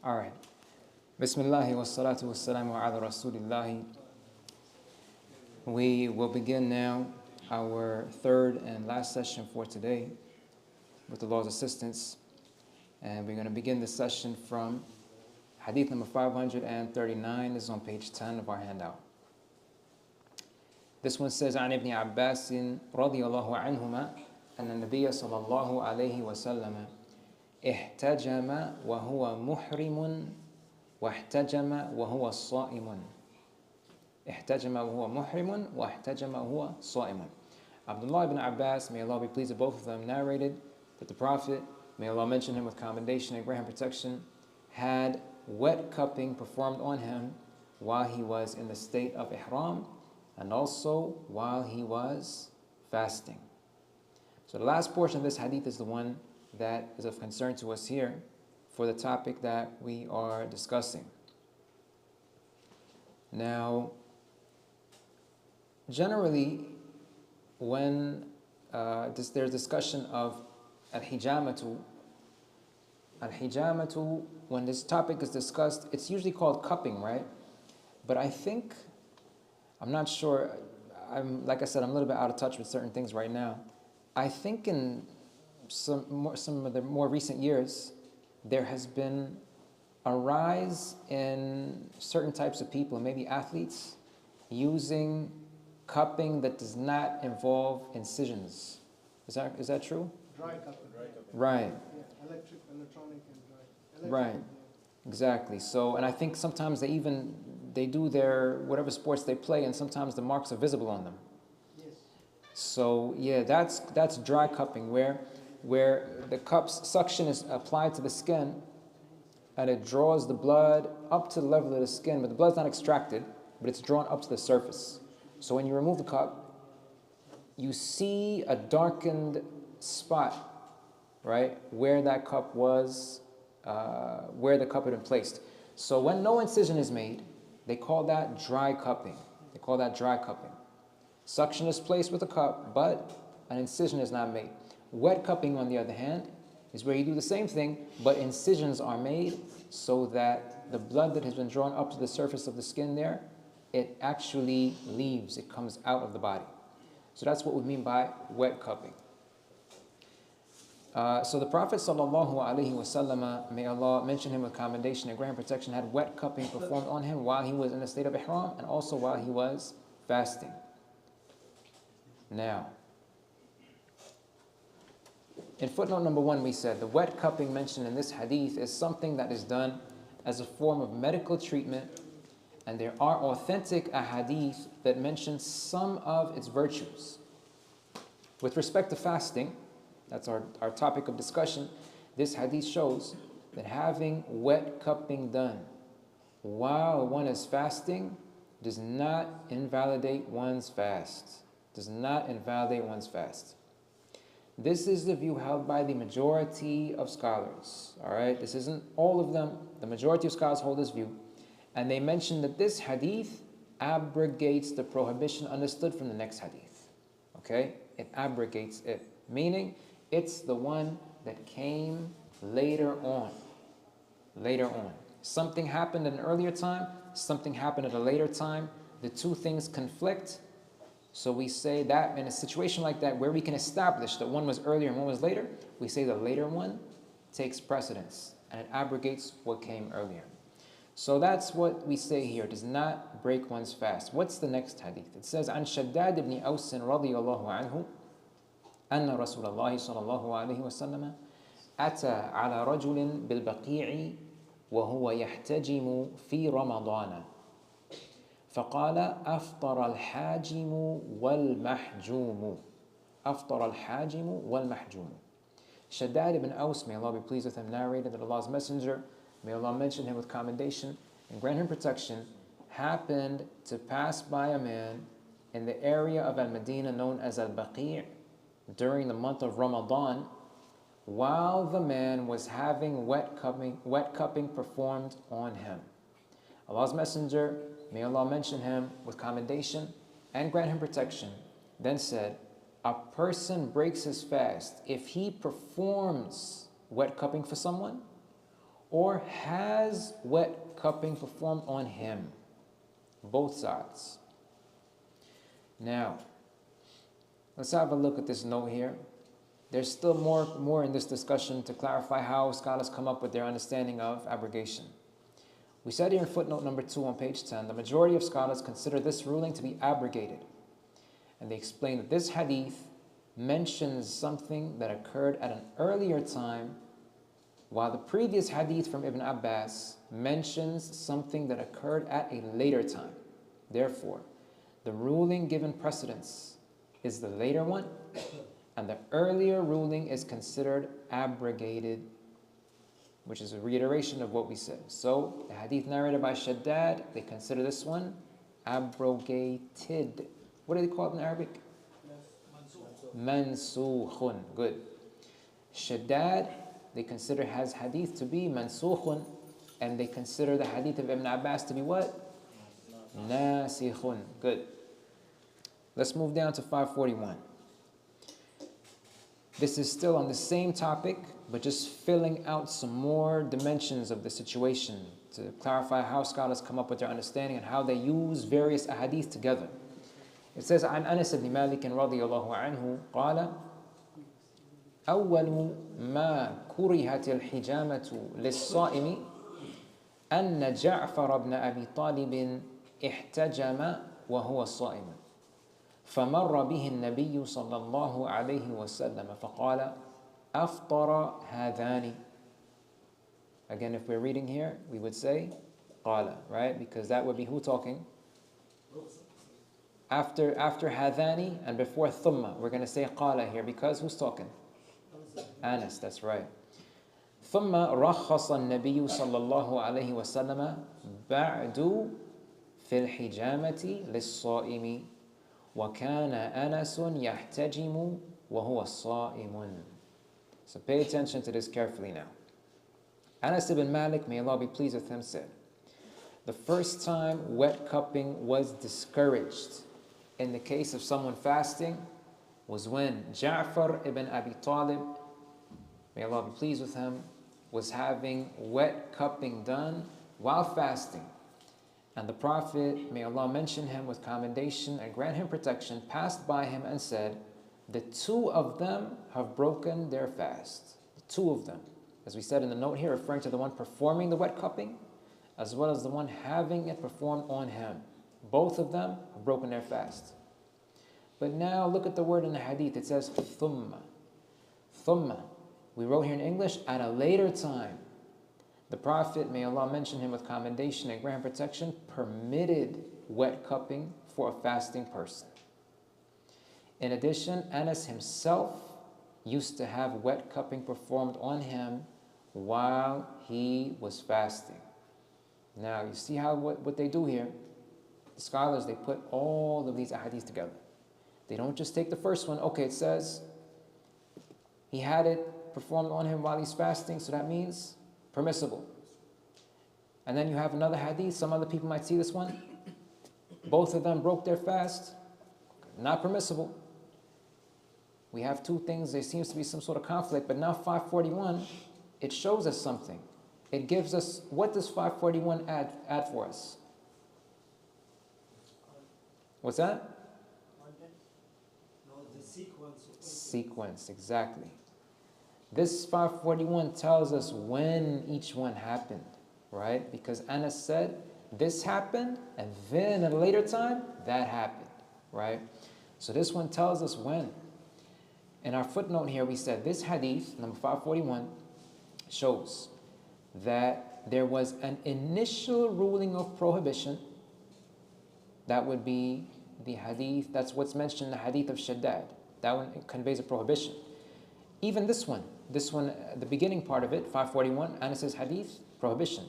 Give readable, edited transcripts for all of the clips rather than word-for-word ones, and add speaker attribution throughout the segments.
Speaker 1: All right. Bismillahi wa salatu wa salamu ala rasulillahi. We will begin now our third and last session for today with the Lord's assistance. And we're going to begin this session from Hadith number 539. This is on page 10 of our handout. This one says, عن ابن عباس رضي الله عنهما أن النبي صلى الله عليه وسلم احتجم وهو محرم واحتجم وهو صائم. احتجم وهو محرم واحتجم وهو صائم. Abdullah ibn Abbas, may Allah be pleased with both of them, narrated that the Prophet, may Allah mention him with commendation and grant him protection, had wet cupping performed on him while he was in the state of ihram and also while he was fasting. So the last portion of this hadith is the one that is of concern to us here for the topic that we are discussing. Now, generally, when there's discussion of al-hijamatu, when this topic is discussed, it's usually called cupping, right? But I think, I'm not sure, like I said, I'm a little bit out of touch with certain things right now. I think in some of the more recent years, there has been a rise in certain types of people, maybe athletes, using cupping that does not involve incisions. Is that true?
Speaker 2: Dry cupping.
Speaker 1: Right.
Speaker 2: Yeah, electronic and dry.
Speaker 1: Right. Exactly. So, and I think sometimes they do their whatever sports they play, and sometimes the marks are visible on them.
Speaker 2: Yes.
Speaker 1: So yeah, that's dry cupping, where the cup's suction is applied to the skin, and it draws the blood up to the level of the skin, but the blood's not extracted, but it's drawn up to the surface. So when you remove the cup, you see a darkened spot, right, where that cup was, where the cup had been placed. So when no incision is made, they call that dry cupping. They call that dry cupping. Suction is placed with a cup, but an incision is not made. Wet cupping, on the other hand, is where you do the same thing, but incisions are made so that the blood that has been drawn up to the surface of the skin there, it actually leaves, it comes out of the body. So that's what we mean by wet cupping. So the Prophet ﷺ, may Allah mention him with commendation and grant protection, had wet cupping performed on him while he was in the state of ihram and also while he was fasting. Now, in footnote number 1, we said the wet cupping mentioned in this hadith is something that is done as a form of medical treatment, and there are authentic ahadith that mention some of its virtues. With respect to fasting, that's our topic of discussion, this hadith shows that having wet cupping done while one is fasting does not invalidate one's fast. Does not invalidate one's fast. This is the view held by the majority of scholars. All right, this isn't all of them. The majority of scholars hold this view. And they mention that this hadith abrogates the prohibition understood from the next hadith. Okay? It abrogates it. Meaning, it's the one that came later on. Later on. Something happened at an earlier time, something happened at a later time. The two things conflict. So we say that in a situation like that, where we can establish that one was earlier and one was later, we say the later one takes precedence and it abrogates what came earlier. So that's what we say here. It does not break one's fast. What's the next hadith? It says, عن شداد بن أوس رضي الله عنه أن رسول الله صلى الله عليه وسلم أتى على رجل بالبقيع وهو يحتجم في رمضان فقال أفطر الحاجم والمحجوم. أفطر الحاجم والمحجوم. Shaddad ibn Aus, may Allah be pleased with him, narrated that Allah's Messenger, may Allah mention him with commendation and grant him protection, happened to pass by a man in the area of Al-Madinah known as Al-Baqi' during the month of Ramadan, while the man was having wet cupping performed on him. Allah's Messenger, may Allah mention him with commendation and grant him protection, then said, a person breaks his fast if he performs wet cupping for someone, or has wet cupping performed on him. Both sides. Now, let's have a look at this note here. There's still more in this discussion to clarify how scholars come up with their understanding of abrogation. We said here in footnote number 2 on page 10, the majority of scholars consider this ruling to be abrogated. And they explain that this hadith mentions something that occurred at an earlier time, while the previous hadith from Ibn Abbas mentions something that occurred at a later time. Therefore, the ruling given precedence is the later one, and the earlier ruling is considered abrogated, which is a reiteration of what we said. So, the hadith narrated by Shaddad, they consider this one abrogated. What do they call it in Arabic? Mansukhun. Good. Shaddad, they consider has hadith to be mansukhun, and they consider the hadith of Ibn Abbas to be what? Nasikhun. Good. Let's move down to 541. This is still on the same topic, but just filling out some more dimensions of the situation to clarify how scholars come up with their understanding and how they use various ahadith together. It says, عن أنس بن مالك رضي الله عنه قال أول ما كرهت الحجامة للصائم أن جعفر بن أبي طالب احتجم وهو صائم فمر به النبي صلى الله عليه وسلم فقال أفطر هذان. Again, if we're reading here, we would say قال, right? Because that would be who talking? After hadani and before thumma, we're going to say qala here because who's talking? Anas, that's right. ثم رخص النبي صلى الله عليه وسلم بعد في الحجامة للصائم وكان أنس يحتجم وهو صائم. So pay attention to this carefully now. Anas ibn Malik, may Allah be pleased with him, said, the first time wet cupping was discouraged in the case of someone fasting was when Ja'far ibn Abi Talib, may Allah be pleased with him, was having wet cupping done while fasting. And the Prophet, may Allah mention him with commendation and grant him protection, passed by him and said, the two of them have broken their fast. The two of them. As we said in the note here, referring to the one performing the wet cupping, as well as the one having it performed on him. Both of them have broken their fast. But now look at the word in the hadith. It says thumma. Thumma. We wrote here in English, at a later time. The Prophet, may Allah mention him with commendation and grant protection, permitted wet cupping for a fasting person. In addition, Anas himself used to have wet cupping performed on him while he was fasting. Now, you see how what they do here? The scholars, they put all of these ahadith together. They don't just take the first one. Okay, it says he had it performed on him while he's fasting, so that means permissible. And then you have another hadith. Some other people might see this one. Both of them broke their fast. Not permissible. We have two things. There seems to be some sort of conflict. But now 541, it shows us something. It gives us, what does 541 add for us? What's that?
Speaker 2: No, the sequence.
Speaker 1: Sequence, exactly. This 541 tells us when each one happened, right? Because Anas said, this happened, and then at a later time, that happened, right? So this one tells us when. In our footnote here, we said this hadith, number 541, shows that there was an initial ruling of prohibition. That would be the hadith, that's what's mentioned in the hadith of Shaddad. That one conveys a prohibition. Even this one, the beginning part of it, 541, Anas's hadith, prohibition.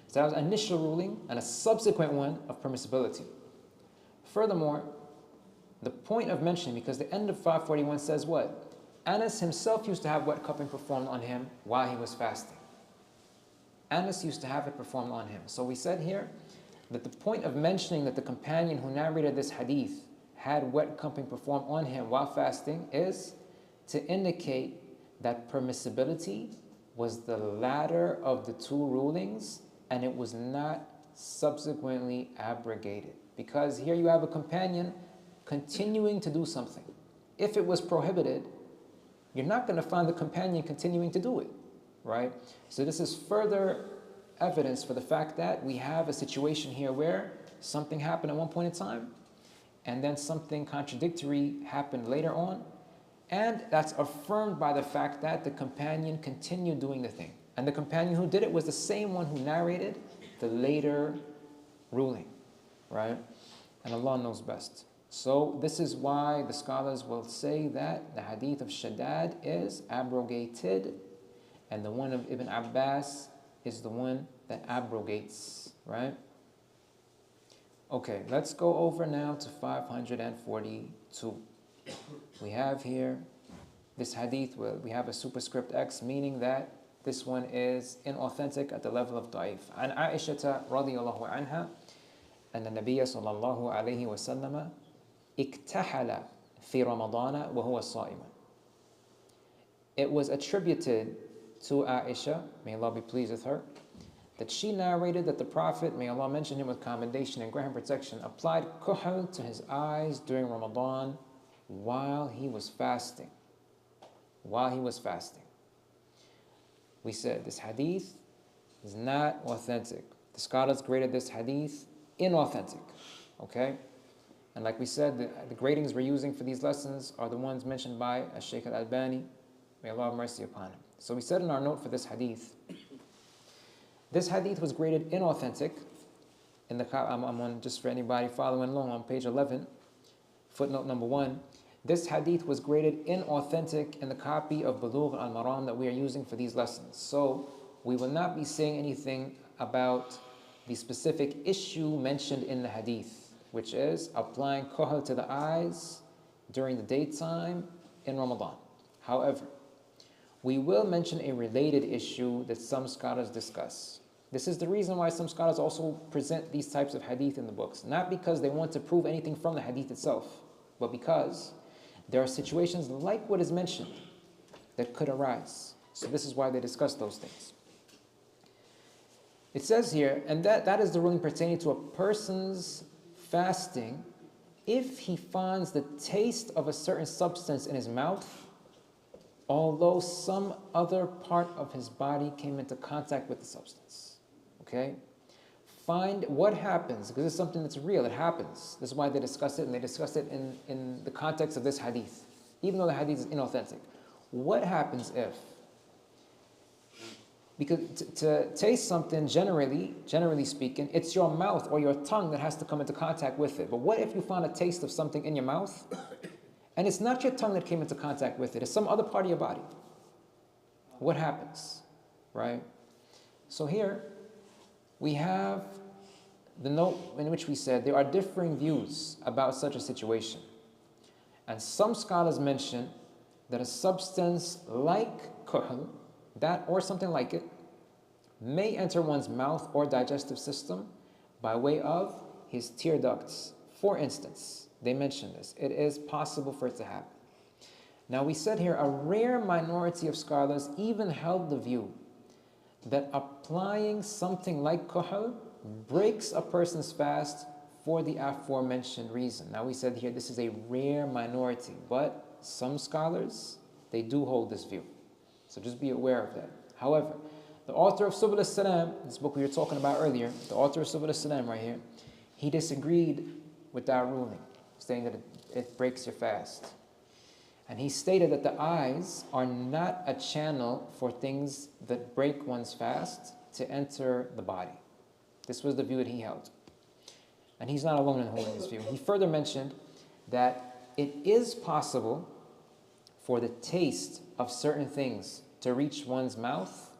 Speaker 1: So that was an initial ruling and a subsequent one of permissibility. Furthermore, the point of mentioning, because the end of 541 says what? Anas himself used to have wet cupping performed on him while he was fasting. Anas used to have it performed on him. So we said here that the point of mentioning that the companion who narrated this hadith had wet cupping performed on him while fasting is to indicate that permissibility was the latter of the two rulings, and it was not subsequently abrogated. Because here you have a companion continuing to do something. If it was prohibited, you're not going to find the companion continuing to do it, right? So this is further evidence for the fact that we have a situation here where something happened at one point in time, and then something contradictory happened later on, and that's affirmed by the fact that the companion continued doing the thing. And the companion who did it was the same one who narrated the later ruling, right? And Allah knows best. So this is why the scholars will say that the hadith of Shaddad is abrogated, and the one of Ibn Abbas is the one that abrogates, right? Okay, let's go over now to 542. We have here this hadith where we have a superscript X, meaning that this one is inauthentic at the level of da'if. An Aisha radiyallahu anha, أن النبي صلى الله عليه وسلم اكتحل في رمضان وهو صائم. It was attributed to Aisha, may Allah be pleased with her, that she narrated that the Prophet, may Allah mention him with commendation and grant him protection, applied kuhl to his eyes during Ramadan while he was fasting. While he was fasting. We said this hadith is not authentic. The scholars graded this hadith inauthentic. Okay? And like we said, the gradings we're using for these lessons are the ones mentioned by Shaykh al-Albani. May Allah have mercy upon him. So we said in our note for this hadith was graded inauthentic. In the I'm on, just for anybody following along, on page 11, footnote number 1. This hadith was graded inauthentic in the copy of Bulugh al-Maram that we are using for these lessons. So we will not be saying anything about the specific issue mentioned in the hadith, which is applying kuhl to the eyes during the daytime in Ramadan. However, we will mention a related issue that some scholars discuss. This is the reason why some scholars also present these types of hadith in the books. Not because they want to prove anything from the hadith itself, but because there are situations like what is mentioned that could arise. So this is why they discuss those things. It says here, and that is the ruling pertaining to a person's fasting if he finds the taste of a certain substance in his mouth, although some other part of his body came into contact with the substance. Okay? Find what happens, because it's something that's real, it happens. This is why they discuss it, and they discuss it in the context of this hadith, even though the hadith is inauthentic. What happens if, because to taste something, generally speaking, it's your mouth or your tongue that has to come into contact with it. But what if you found a taste of something in your mouth, and it's not your tongue that came into contact with it, it's some other part of your body? What happens, right? So here, we have the note in which we said there are differing views about such a situation. And some scholars mention that a substance like kuhl, that or something like it, may enter one's mouth or digestive system by way of his tear ducts. For instance, they mention this. It is possible for it to happen. Now we said here, a rare minority of scholars even held the view that applying something like kuhl breaks a person's fast for the aforementioned reason. Now we said here this is a rare minority, but some scholars, they do hold this view. So just be aware of that. However, the author of Subul al-Salam, this book we were talking about earlier, the author of Subul al-Salam right here, he disagreed with that ruling, saying that it breaks your fast. And he stated that the eyes are not a channel for things that break one's fast to enter the body. This was the view that he held. And he's not alone in holding this view. He further mentioned that it is possible for the taste of certain things to reach one's mouth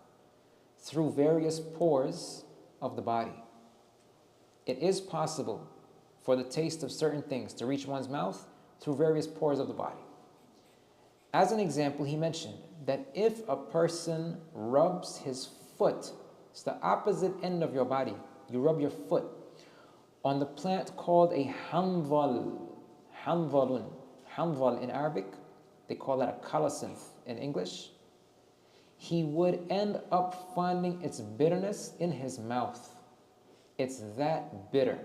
Speaker 1: through various pores of the body. It is possible for the taste of certain things to reach one's mouth through various pores of the body. As an example, he mentioned that if a person rubs his foot, it's the opposite end of your body, you rub your foot on the plant called a hanval, hanval in Arabic, they call that a colocynth in English. he would end up finding its bitterness in his mouth. It's that bitter,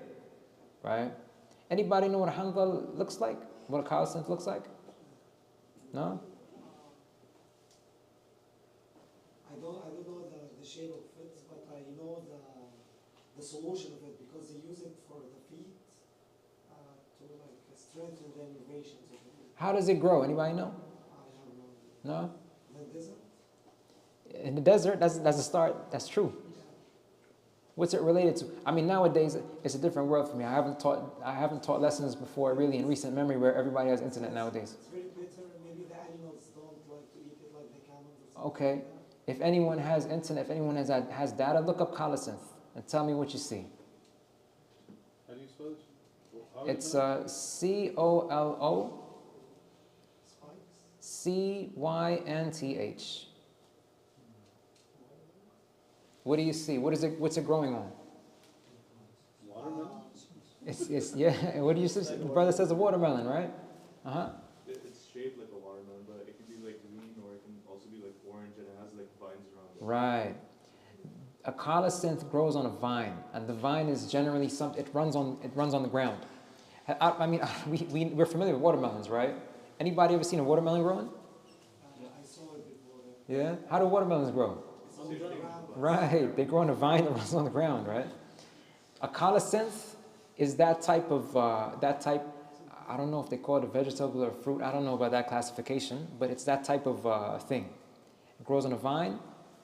Speaker 1: right? Anybody know what a handal looks like? What a colocynth looks like? No?
Speaker 3: I don't know the shape of it, but I know the solution of it because they use it for the feet to like strengthen the innervations of the feet.
Speaker 1: How does it grow? Anybody know?
Speaker 3: I don't know.
Speaker 1: No?
Speaker 3: The desert?
Speaker 1: In the desert, that's a start. That's true. What's it related to? I mean, nowadays it's a different world for me. I haven't taught lessons before, really, in recent memory, where everybody has internet nowadays.
Speaker 3: It's very bitter. Maybe the animals don't like to eat it like the camels or something.
Speaker 1: Okay.
Speaker 3: Like that.
Speaker 1: If anyone has internet, if anyone has data, look up colocynth and tell me what you see.
Speaker 4: How do you spell it?
Speaker 1: It's COLOCYNTH. What do you see? What's it growing on?
Speaker 4: Watermelon?
Speaker 1: It's yeah. What do you see? The brother says a watermelon, right?
Speaker 4: It's shaped like a watermelon, but it can be like green or it can also be like orange and it has like vines around it.
Speaker 1: Right. A colocynth grows on a vine, and the vine is generally it runs on the ground. I mean, we're familiar with watermelons, right? Anybody ever seen a watermelon growing?
Speaker 3: I saw it before.
Speaker 1: Yeah. How do watermelons grow?
Speaker 3: It's on the ground.
Speaker 1: Right. They grow on a vine that runs on the ground, right? A colocynth is that type. I don't know if they call it a vegetable or a fruit. I don't know about that classification, but it's that type of thing. It grows on a vine,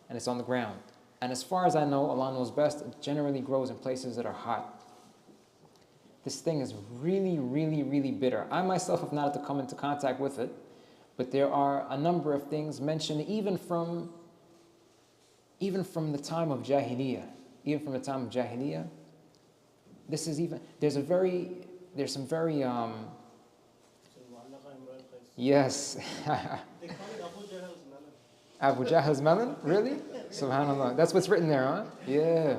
Speaker 1: and it's on the ground. And as far as I know, Allah knows best, it generally grows in places that are hot. This thing is really, really, really bitter. I myself have not had to come into contact with it, but there are a number of things mentioned even from the time of Jahiliyyah. Even from the time of Jahiliyyah. This is even, there's some very, yes.
Speaker 2: They call it Abu Jahl's melon.
Speaker 1: Abu Jahl's melon? Really? Subhanallah. That's what's written there, huh? Yeah.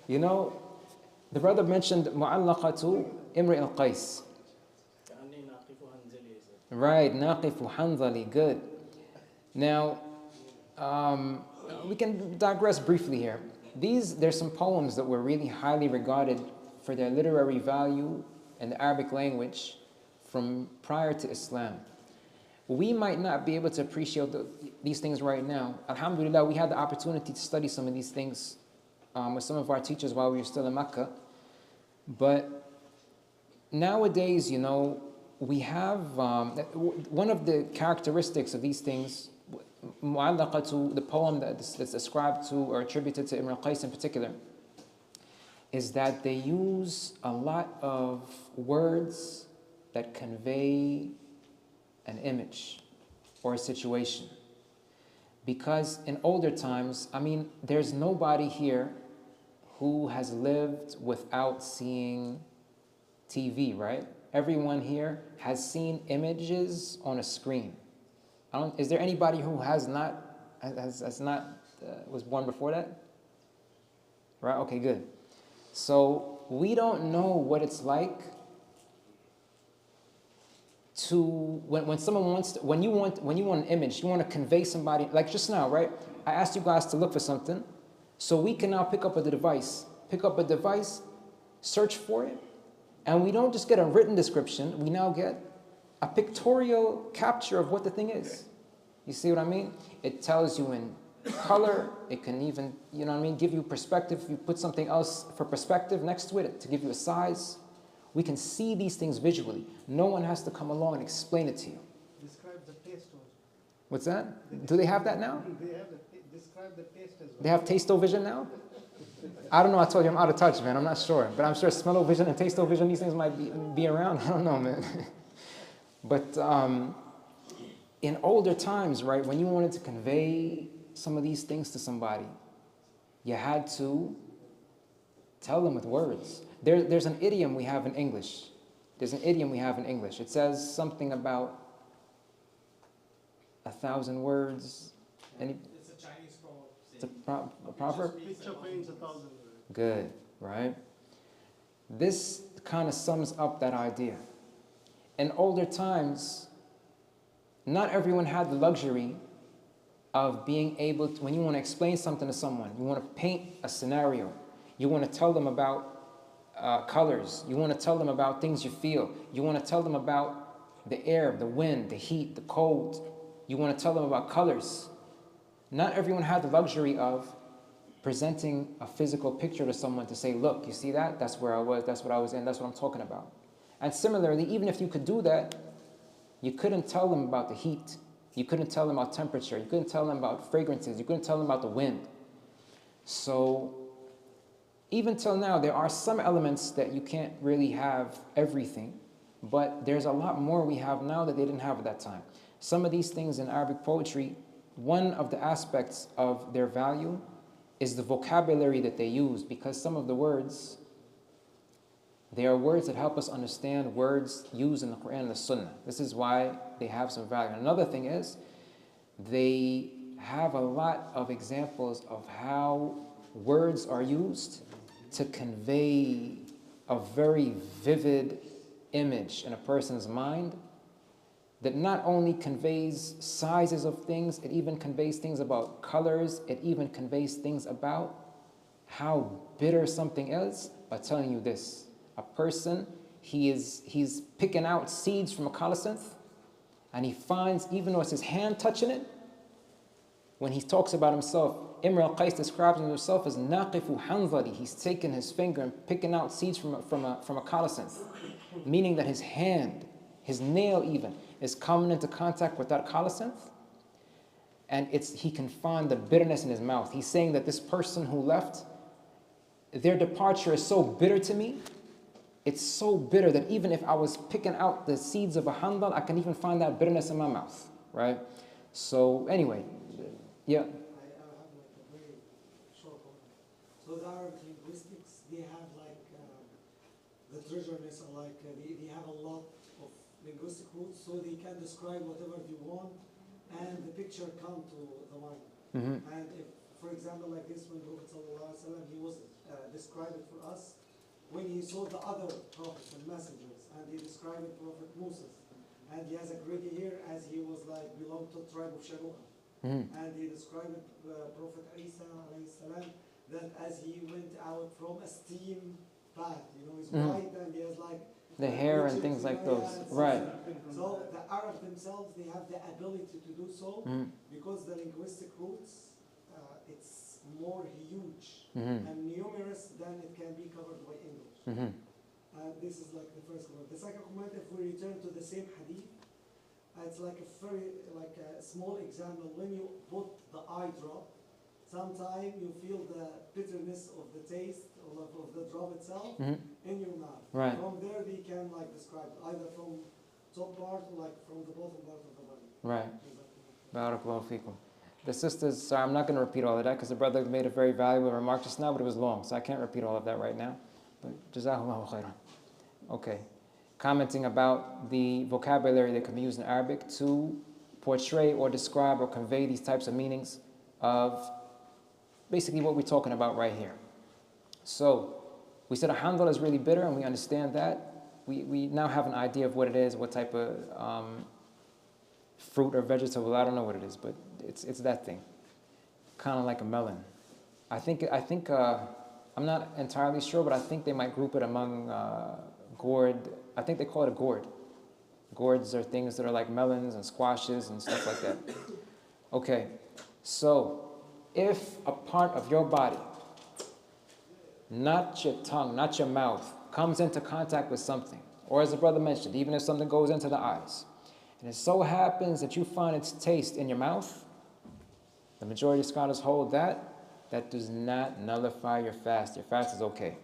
Speaker 1: You know, the brother mentioned Mu'allaqatu Imri al-Qais. Right, Naqifu Hanzali, good. Now, we can digress briefly here. There's some poems that were really highly regarded for their literary value in the Arabic language from prior to Islam. We might not be able to appreciate these things right now. Alhamdulillah, we had the opportunity to study some of these things with some of our teachers while we were still in Mecca. But nowadays, you know, we have one of the characteristics of these things, Mu'allaqatu, the poem that's ascribed to or attributed to Imr al-Qais in particular, is that they use a lot of words that convey an image or a situation. Because in older times, I mean, there's nobody here who has lived without seeing TV, right? Everyone here has seen images on a screen. Is there anybody who was born before that? Right, okay, good. So we don't know what it's like to when you want an image, you want to convey somebody, like just now, right? I asked you guys to look for something, so we can now pick up a device, search for it, and we don't just get a written description, we now get a pictorial capture of what the thing is. You see what I mean? It tells you in color, it can even, you know what I mean, give you perspective. You put something else for perspective next to it to give you a size. We can see these things visually. No one has to come along and explain it to you.
Speaker 2: Describe the taste also.
Speaker 1: What's that? Do they have that now?
Speaker 2: They have describe the taste as well.
Speaker 1: They have taste-o-vision now? I don't know, I told you I'm out of touch, man. I'm not sure. But I'm sure smell-o-vision and taste-o-vision, these things might be around. I don't know, man. But in older times, right, when you wanted to convey some of these things to somebody, you had to tell them with words. There's an idiom we have in English. It says something about 1,000 words.
Speaker 3: It's a Chinese proverb.
Speaker 1: It's a proverb?
Speaker 2: Picture paints 1,000 words.
Speaker 1: Good, right? This kind of sums up that idea. In older times, not everyone had the luxury of being able to, when you want to explain something to someone, you want to paint a scenario, you want to tell them about colors, you want to tell them about things you feel, you want to tell them about the air, the wind, the heat, the cold, you want to tell them about colors. Not everyone had the luxury of presenting a physical picture to someone to say, look, you see that? That's where I was, that's what I was in, that's what I'm talking about. And similarly, even if you could do that, you couldn't tell them about the heat. You couldn't tell them about temperature. You couldn't tell them about fragrances. You couldn't tell them about the wind. So even till now, there are some elements that you can't really have everything, but there's a lot more we have now that they didn't have at that time. Some of these things in Arabic poetry, one of the aspects of their value is the vocabulary that they use, because some of the words, they are words that help us understand words used in the Quran and the Sunnah. This is why they have some value. And another thing is, they have a lot of examples of how words are used to convey a very vivid image in a person's mind that not only conveys sizes of things, it even conveys things about colors, it even conveys things about how bitter something is by telling you this. A person, he's picking out seeds from a colocynth, and he finds, even though it's his hand touching it, when he talks about himself, Imr al-Qais describes himself as naqifu hanzali. He's taking his finger and picking out seeds from a colocynth, meaning that his hand, his nail even, is coming into contact with that colocynth, and he can find the bitterness in his mouth. He's saying that this person who left, their departure is so bitter to me. It's so bitter that even if I was picking out the seeds of a handal, I can even find that bitterness in my mouth, right? So anyway, yeah.
Speaker 3: I have like a very short one. So the Arab linguistics, they have like the treasureness, or like they have a lot of linguistic roots, so they can describe whatever they want, and the picture come to the mind.
Speaker 1: Mm-hmm.
Speaker 3: And if, for example, like this, when Prophet ﷺ, he was describing for us when he saw the other prophets and messengers, and he described Prophet Moses, and he has a gray hair as he was like belonged to the tribe of Shanu'a.
Speaker 1: Mm-hmm.
Speaker 3: And he described Prophet Isa alayhi salam, that as he went out from a steam bath, you know, he's white and he has like
Speaker 1: The hair and things like those, right?
Speaker 3: So the Arab themselves, they have the ability to do so, because the linguistic roots, it's more huge and numerous than it can be covered by English. This is like the first comment. The second comment, if we return to the same hadith, it's like a very a small example. When you put the eye drop, sometimes you feel the bitterness of the taste of the drop itself in your mouth.
Speaker 1: Right.
Speaker 3: From there, they can like describe either from top part or like from the bottom part of the body.
Speaker 1: Right. Barakallahu feekum. The sisters, sorry, I'm not going to repeat all of that because the brother made a very valuable remark just now, but it was long, so I can't repeat all of that right now. But Jazakumullahu khairan. Okay. Commenting about the vocabulary that can be used in Arabic to portray or describe or convey these types of meanings of basically what we're talking about right here. So, we said a handal is really bitter, and we understand that. We now have an idea of what it is, what type of fruit or vegetable, I don't know what it is, but it's that thing. Kind of like a melon. I think I'm not entirely sure, but I think they might group it among gourd. I think they call it a gourd. Gourds are things that are like melons and squashes and stuff like that. Okay, so if a part of your body, not your tongue, not your mouth, comes into contact with something, or as the brother mentioned, even if something goes into the eyes, and it so happens that you find its taste in your mouth, the majority of scholars hold that does not nullify your fast. Your fast is okay.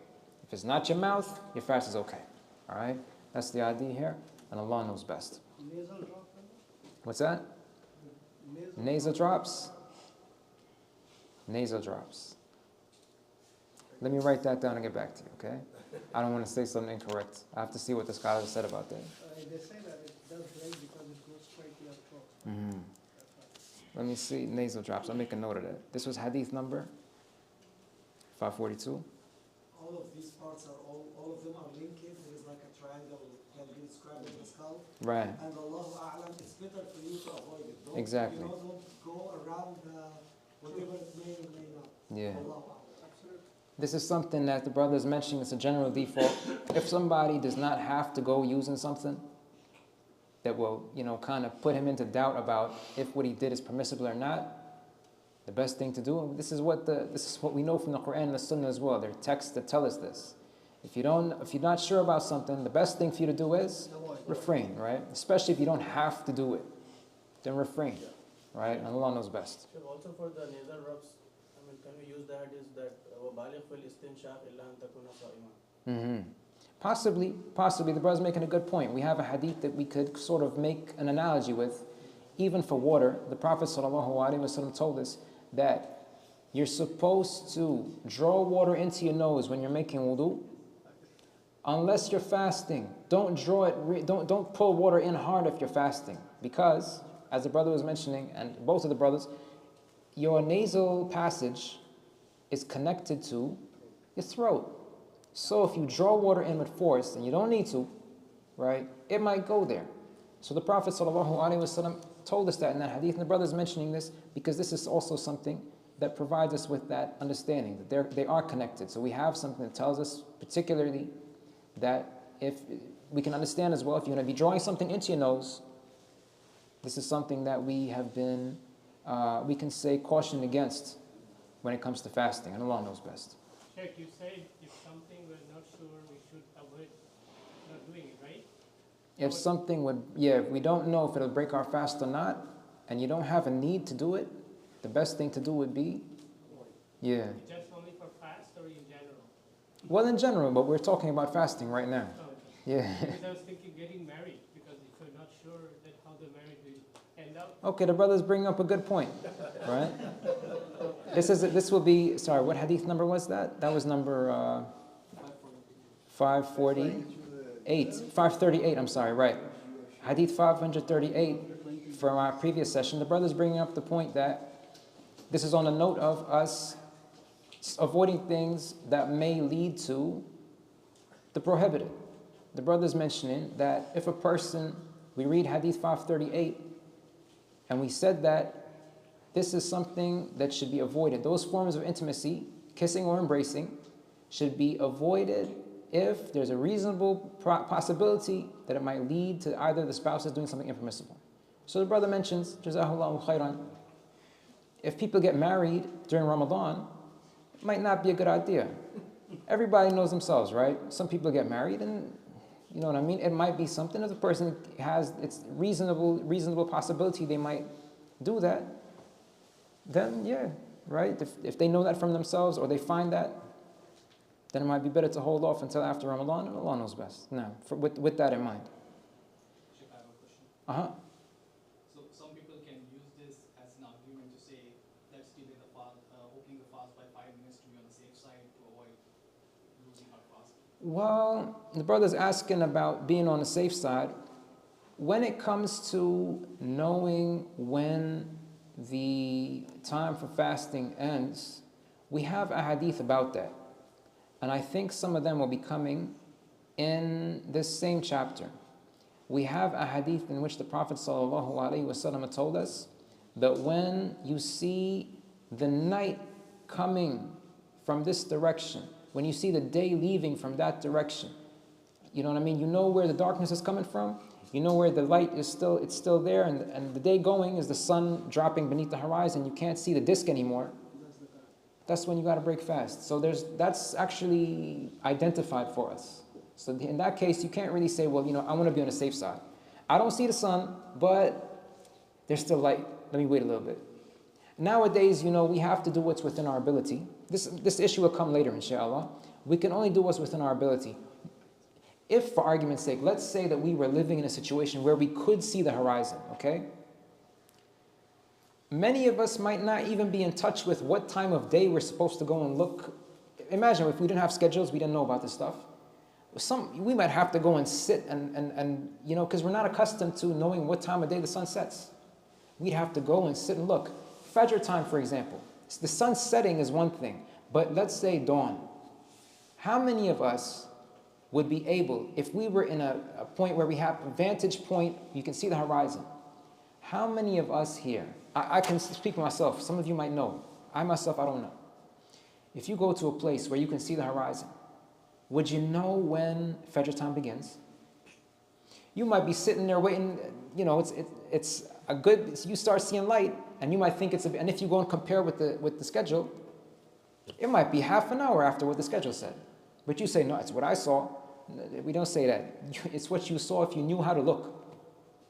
Speaker 1: If it's not your mouth, your fast is okay. All right? That's the idea here, and Allah knows best.
Speaker 2: Nasal drop?
Speaker 1: What's that? Nasal drops? Nasal drops. Let me write that down and get back to you, okay? I don't want to say something incorrect. I have to see what the scholars said about that.
Speaker 2: They say that it does break because it goes straight to your throat.
Speaker 1: Let me see, nasal drops. I'll make a note of that. This was hadith number 542.
Speaker 3: All of these parts are all of them are linked. There is like a triangle can be described grabbing the scalp.
Speaker 1: Right.
Speaker 3: And Allahu A'lam, it's better for you to avoid it. Don't,
Speaker 1: Exactly.
Speaker 3: You know, don't go around whatever it may or may not.
Speaker 1: Yeah.
Speaker 3: Allahu A'lam.
Speaker 2: Absolutely.
Speaker 1: This is something that the brother is mentioning. It's a general default. If somebody does not have to go using something that will, kind of put him into doubt about if what he did is permissible or not, the best thing to do, and this is what we know from the Quran and the Sunnah as well. There are texts that tell us this. If you're not sure about something, the best thing for you to do is refrain, right? Especially if you don't have to do it, then refrain, right? And Allah knows best.
Speaker 5: So also for the nasal rubs, can we use that? Is that وَبَالِغْ فِي الْإِسْتِنْشَاقِ إِلَّا أَن تَكُونَ صَائِمًا?
Speaker 1: Possibly, the brother's making a good point. We have a hadith that we could sort of make an analogy with. Even for water, the Prophet ﷺ told us that you're supposed to draw water into your nose when you're making wudu, unless you're fasting. Don't draw it. Don't pull water in hard if you're fasting, because, as the brother was mentioning, and both of the brothers, your nasal passage is connected to your throat. So if you draw water in with force, and you don't need to, right, it might go there. So the Prophet ﷺ told us that in that hadith, and the brother is mentioning this because this is also something that provides us with that understanding, that they are connected. So we have something that tells us particularly that if we can understand as well, if you're going to be drawing something into your nose, this is something that we have been, we can say, cautioned against when it comes to fasting, and Allah knows best.
Speaker 2: Sheikh, you said if something we're not sure, we should avoid not doing it, right?
Speaker 1: If something would, if we don't know if it'll break our fast or not, and you don't have a need to do it, the best thing to do would be,
Speaker 2: Just only for fast or in general?
Speaker 1: Well, in general, but we're talking about fasting right now.
Speaker 2: Oh, okay.
Speaker 1: Yeah.
Speaker 2: Because I was thinking getting married, because if you're not sure that how the marriage will end up.
Speaker 1: Okay, the brother's bringing up a good point, right? This will be, sorry, what hadith number was that? That was number 548. 538, I'm sorry, right. Hadith 538 from our previous session. The brother's bringing up the point that this is on a note of us avoiding things that may lead to the prohibited. The brother's mentioning that if a person, we read Hadith 538, and we said that this is something that should be avoided. Those forms of intimacy, kissing or embracing, should be avoided if there's a reasonable possibility that it might lead to either the spouses doing something impermissible. So the brother mentions, Jazahullahu khairan, if people get married during Ramadan, it might not be a good idea. Everybody knows themselves, right? Some people get married and, you know what I mean? It might be something, if the person has, it's reasonable possibility they might do that, then right? If they know that from themselves or they find that, then it might be better to hold off until after Ramadan, and Allah knows best. Now, with that in mind.
Speaker 6: Sheikh, I have a question. So some people can use this as an argument to say, let's delay the fast, opening the fast by 5 minutes to be on the safe side to avoid losing our fast.
Speaker 1: Well, the brother's asking about being on the safe side. When it comes to knowing when the time for fasting ends, we have a hadith about that. And I think some of them will be coming in this same chapter. We have a hadith in which the Prophet ﷺ told us that when you see the night coming from this direction, when you see the day leaving from that direction, you know what I mean? You know where the darkness is coming from. You know where the light is it's still there, and the day going is the sun dropping beneath the horizon. You can't see the disk anymore. That's when you got to break fast. So that's actually identified for us. So in that case, you can't really say, well, I want to be on the safe side. I don't see the sun, but there's still light. Let me wait a little bit. Nowadays, we have to do what's within our ability. This issue will come later, inshallah. We can only do what's within our ability. If, for argument's sake, let's say that we were living in a situation where we could see the horizon, okay? Many of us might not even be in touch with what time of day we're supposed to go and look. Imagine if we didn't have schedules, we didn't know about this stuff. We might have to go and sit and because we're not accustomed to knowing what time of day the sun sets. We'd have to go and sit and look. Fajr time, for example. The sun setting is one thing, but let's say dawn. How many of us would be able, if we were in a point where we have a vantage point, you can see the horizon. How many of us here, I can speak for myself, some of you might know, I myself, I don't know. If you go to a place where you can see the horizon, would you know when Fajr time begins? You might be sitting there waiting, you know, it's a good, you start seeing light, and you might think it's, and if you go and compare with the schedule, it might be half an hour after what the schedule said. But you say, no, it's what I saw. We don't say that. It's what you saw if you knew how to look.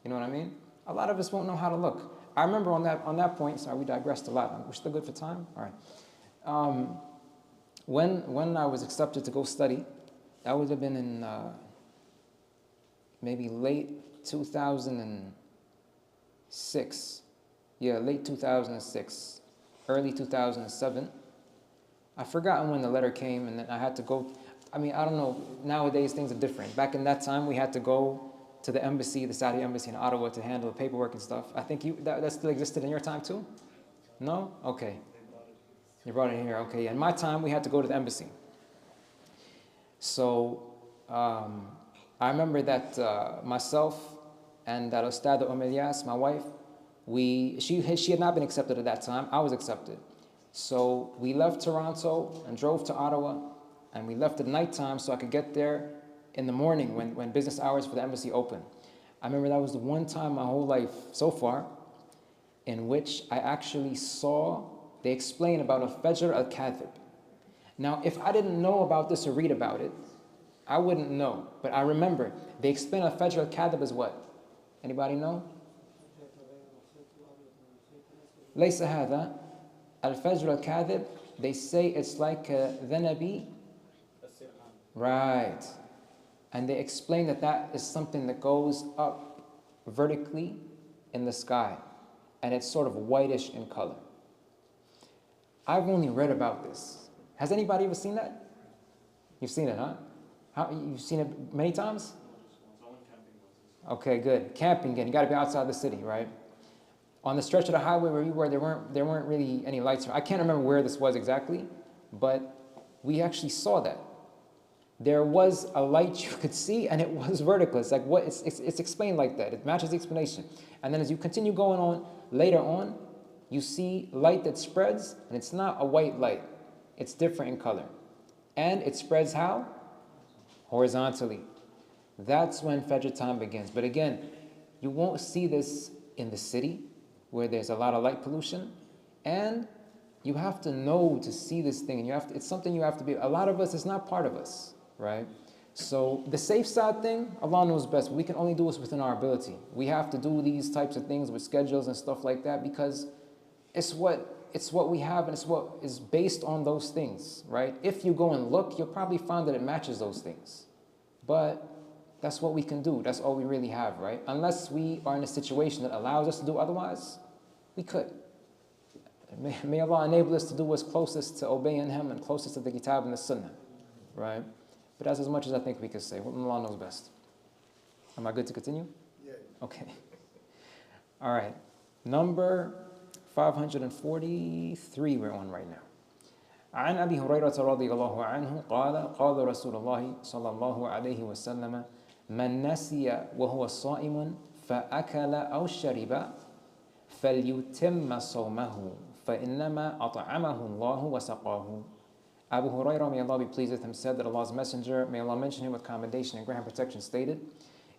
Speaker 1: You know what I mean? A lot of us won't know how to look. I remember on that point, sorry, we digressed a lot. We're still good for time? All right. When I was accepted to go study, that would have been in maybe late 2006. Yeah, late 2006, early 2007. I've forgotten when the letter came, and then I had to go. I mean, I don't know. Nowadays, things are different. Back in that time, we had to go to the embassy, the Saudi embassy in Ottawa, to handle the paperwork and stuff. I think that still existed in your time too? No? Okay. You brought it here. Okay. In my time, we had to go to the embassy. So I remember that myself and that Ustad Umayyas, my wife, she had not been accepted at that time. I was accepted. So we left Toronto and drove to Ottawa, and we left at nighttime so I could get there in the morning when business hours for the embassy opened. I remember that was the one time my whole life so far in which I actually saw, they explain about a Fajr al-Kadhib. Now, if I didn't know about this or read about it, I wouldn't know. But I remember, they explain al-Fajr al-Kadhib as what? Anybody know? ليس هذا al-Fajr al-Kadhib, they say it's like the Nabi. Right. And they explain that is something that goes up vertically in the sky. And it's sort of whitish in color. I've only read about this. Has anybody ever seen that? You've seen it, huh? You've seen it many times? Okay, good. Camping again. You got to be outside the city, right? On the stretch of the highway where we were, there weren't really any lights. I can't remember where this was exactly, but we actually saw that. There was a light you could see, and it was vertical. It's like what? It's explained like that. It matches the explanation. And then as you continue going on, later on, you see light that spreads, and it's not a white light. It's different in color. And it spreads how? Horizontally. That's when Fajr time begins. But again, you won't see this in the city where there's a lot of light pollution. And you have to know to see this thing. And it's something you have to be. A lot of us, it's not part of us, right? So the safe side thing, Allah knows best. We can only do this within our ability. We have to do these types of things with schedules and stuff like that because it's what we have, and it's what is based on those things, right? If you go and look, you'll probably find that it matches those things. But that's what we can do. That's all we really have, right? Unless we are in a situation that allows us to do otherwise, we could. May Allah enable us to do what's closest to obeying Him and closest to the Kitab and the Sunnah, right? But that's as much as I think we could say. Allah knows best. Am I good to continue?
Speaker 5: Yeah.
Speaker 1: Okay. All right. Number 543 we're on right now. عن أبي هريرة رضي الله عنه قال قال رسول الله صلى الله عليه وسلم من نسي وهو صائم فأكل أو شرب فليتم صومه فإنما أطعمه الله وسقاه. Abu Hurairah, may Allah be pleased with him, said that Allah's Messenger, may Allah mention him with commendation and grant him protection, stated,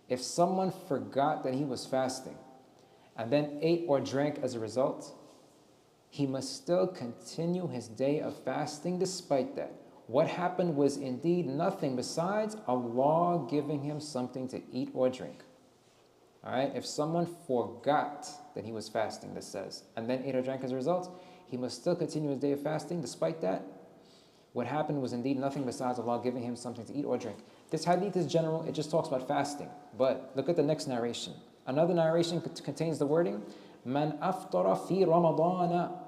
Speaker 1: if someone forgot that he was fasting and then ate or drank as a result, he must still continue his day of fasting despite that. What happened was indeed nothing besides Allah giving him something to eat or drink. All right, if someone forgot that he was fasting, this says, and then ate or drank as a result, he must still continue his day of fasting despite that. What happened was indeed nothing besides Allah giving him something to eat or drink. This hadith is general, it just talks about fasting. But look at the next narration. Another narration contains the wording, Man aftara fi Ramadana.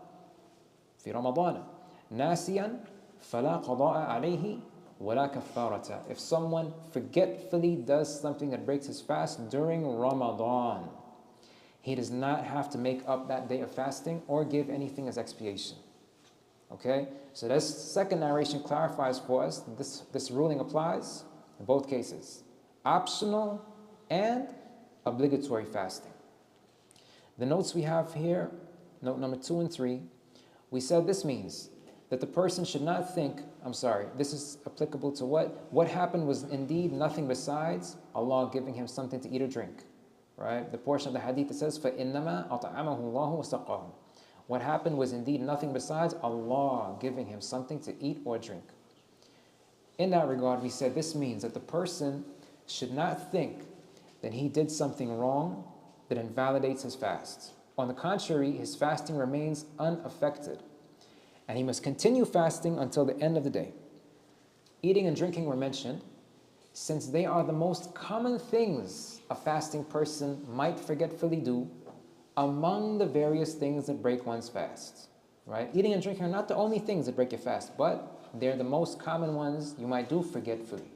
Speaker 1: في رمضان ناسيا فلا قضاء عليه ولا كفارة. If someone forgetfully does something that breaks his fast during Ramadan, he does not have to make up that day of fasting or give anything as expiation. Okay? So this second narration clarifies for us this ruling applies in both cases, optional and obligatory fasting. The notes we have here, note number 2 and 3, we said this means that the person should not think, this is applicable to what? What happened was indeed nothing besides Allah giving him something to eat or drink. Right? The portion of the hadith that says, فَإِنَّمَا أَطْعَمَهُ اللَّهُ وَسَقَّاهُ. What happened was indeed nothing besides Allah giving him something to eat or drink. In that regard, we said this means that the person should not think that he did something wrong that invalidates his fast. On the contrary, his fasting remains unaffected, and he must continue fasting until the end of the day. Eating and drinking were mentioned, since they are the most common things a fasting person might forgetfully do among the various things that break one's fast. Right? Eating and drinking are not the only things that break your fast, but they're the most common ones you might do forgetfully.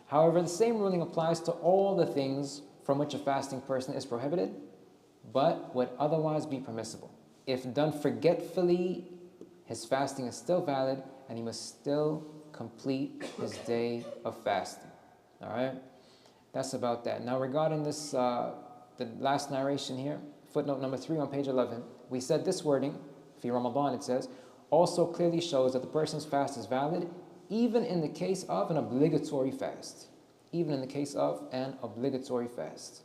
Speaker 1: However, the same ruling applies to all the things from which a fasting person is prohibited, but would otherwise be permissible. If done forgetfully, his fasting is still valid, and he must still complete his day of fasting. All right? That's about that. Now, regarding this, the last narration here, footnote number 3 on page 11, we said this wording, fi Ramadan it says, also clearly shows that the person's fast is valid, even in the case of an obligatory fast. Even in the case of an obligatory fast.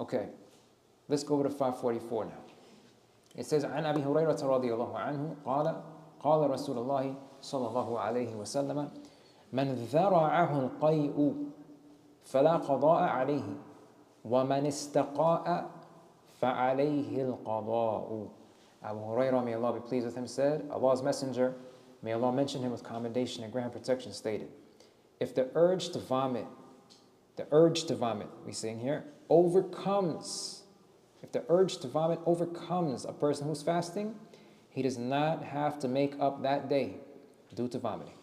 Speaker 1: Okay, let's go over to 544 now. It says, عن أبي هريرة رضي الله عنه قال قال رسول الله صلى الله عليه وسلم من ذرعه القيء فلا قضاء عليه ومن استقاء فعليه القضاء. Abu Hurairah, may Allah be pleased with him, said, Allah's Messenger, may Allah mention him with commendation and grant protection, stated, if the urge to vomit, we sing here, if the urge to vomit overcomes a person who's fasting, he does not have to make up that day due to vomiting.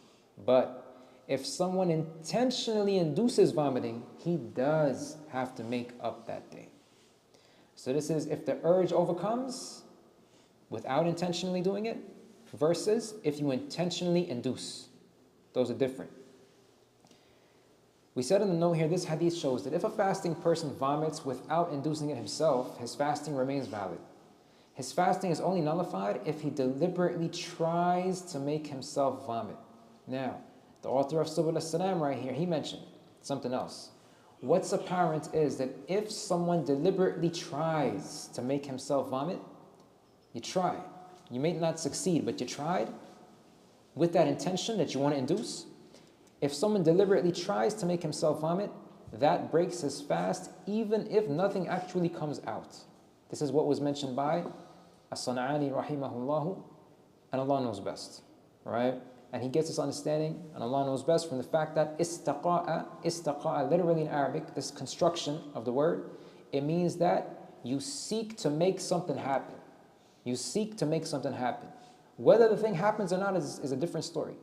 Speaker 1: But if someone intentionally induces vomiting, he does have to make up that day. So this is if the urge overcomes without intentionally doing it, versus if you intentionally induce. Those are different. We said in the note here, this hadith shows that if a fasting person vomits without inducing it himself, his fasting remains valid. His fasting is only nullified if he deliberately tries to make himself vomit. Now, the author of Subul al-Salam right here, he mentioned something else. What's apparent is that if someone deliberately tries to make himself vomit, you try. You may not succeed, but you tried with that intention that you want to induce. If someone deliberately tries to make himself vomit, that breaks his fast even if nothing actually comes out. This is what was mentioned by al-San'ani rahimahullahu, and Allah knows best, right? And he gets this understanding, and Allah knows best, from the fact that istaqa'a, literally in Arabic, this construction of the word, it means that you seek to make something happen. You seek to make something happen. Whether the thing happens or not is a different story.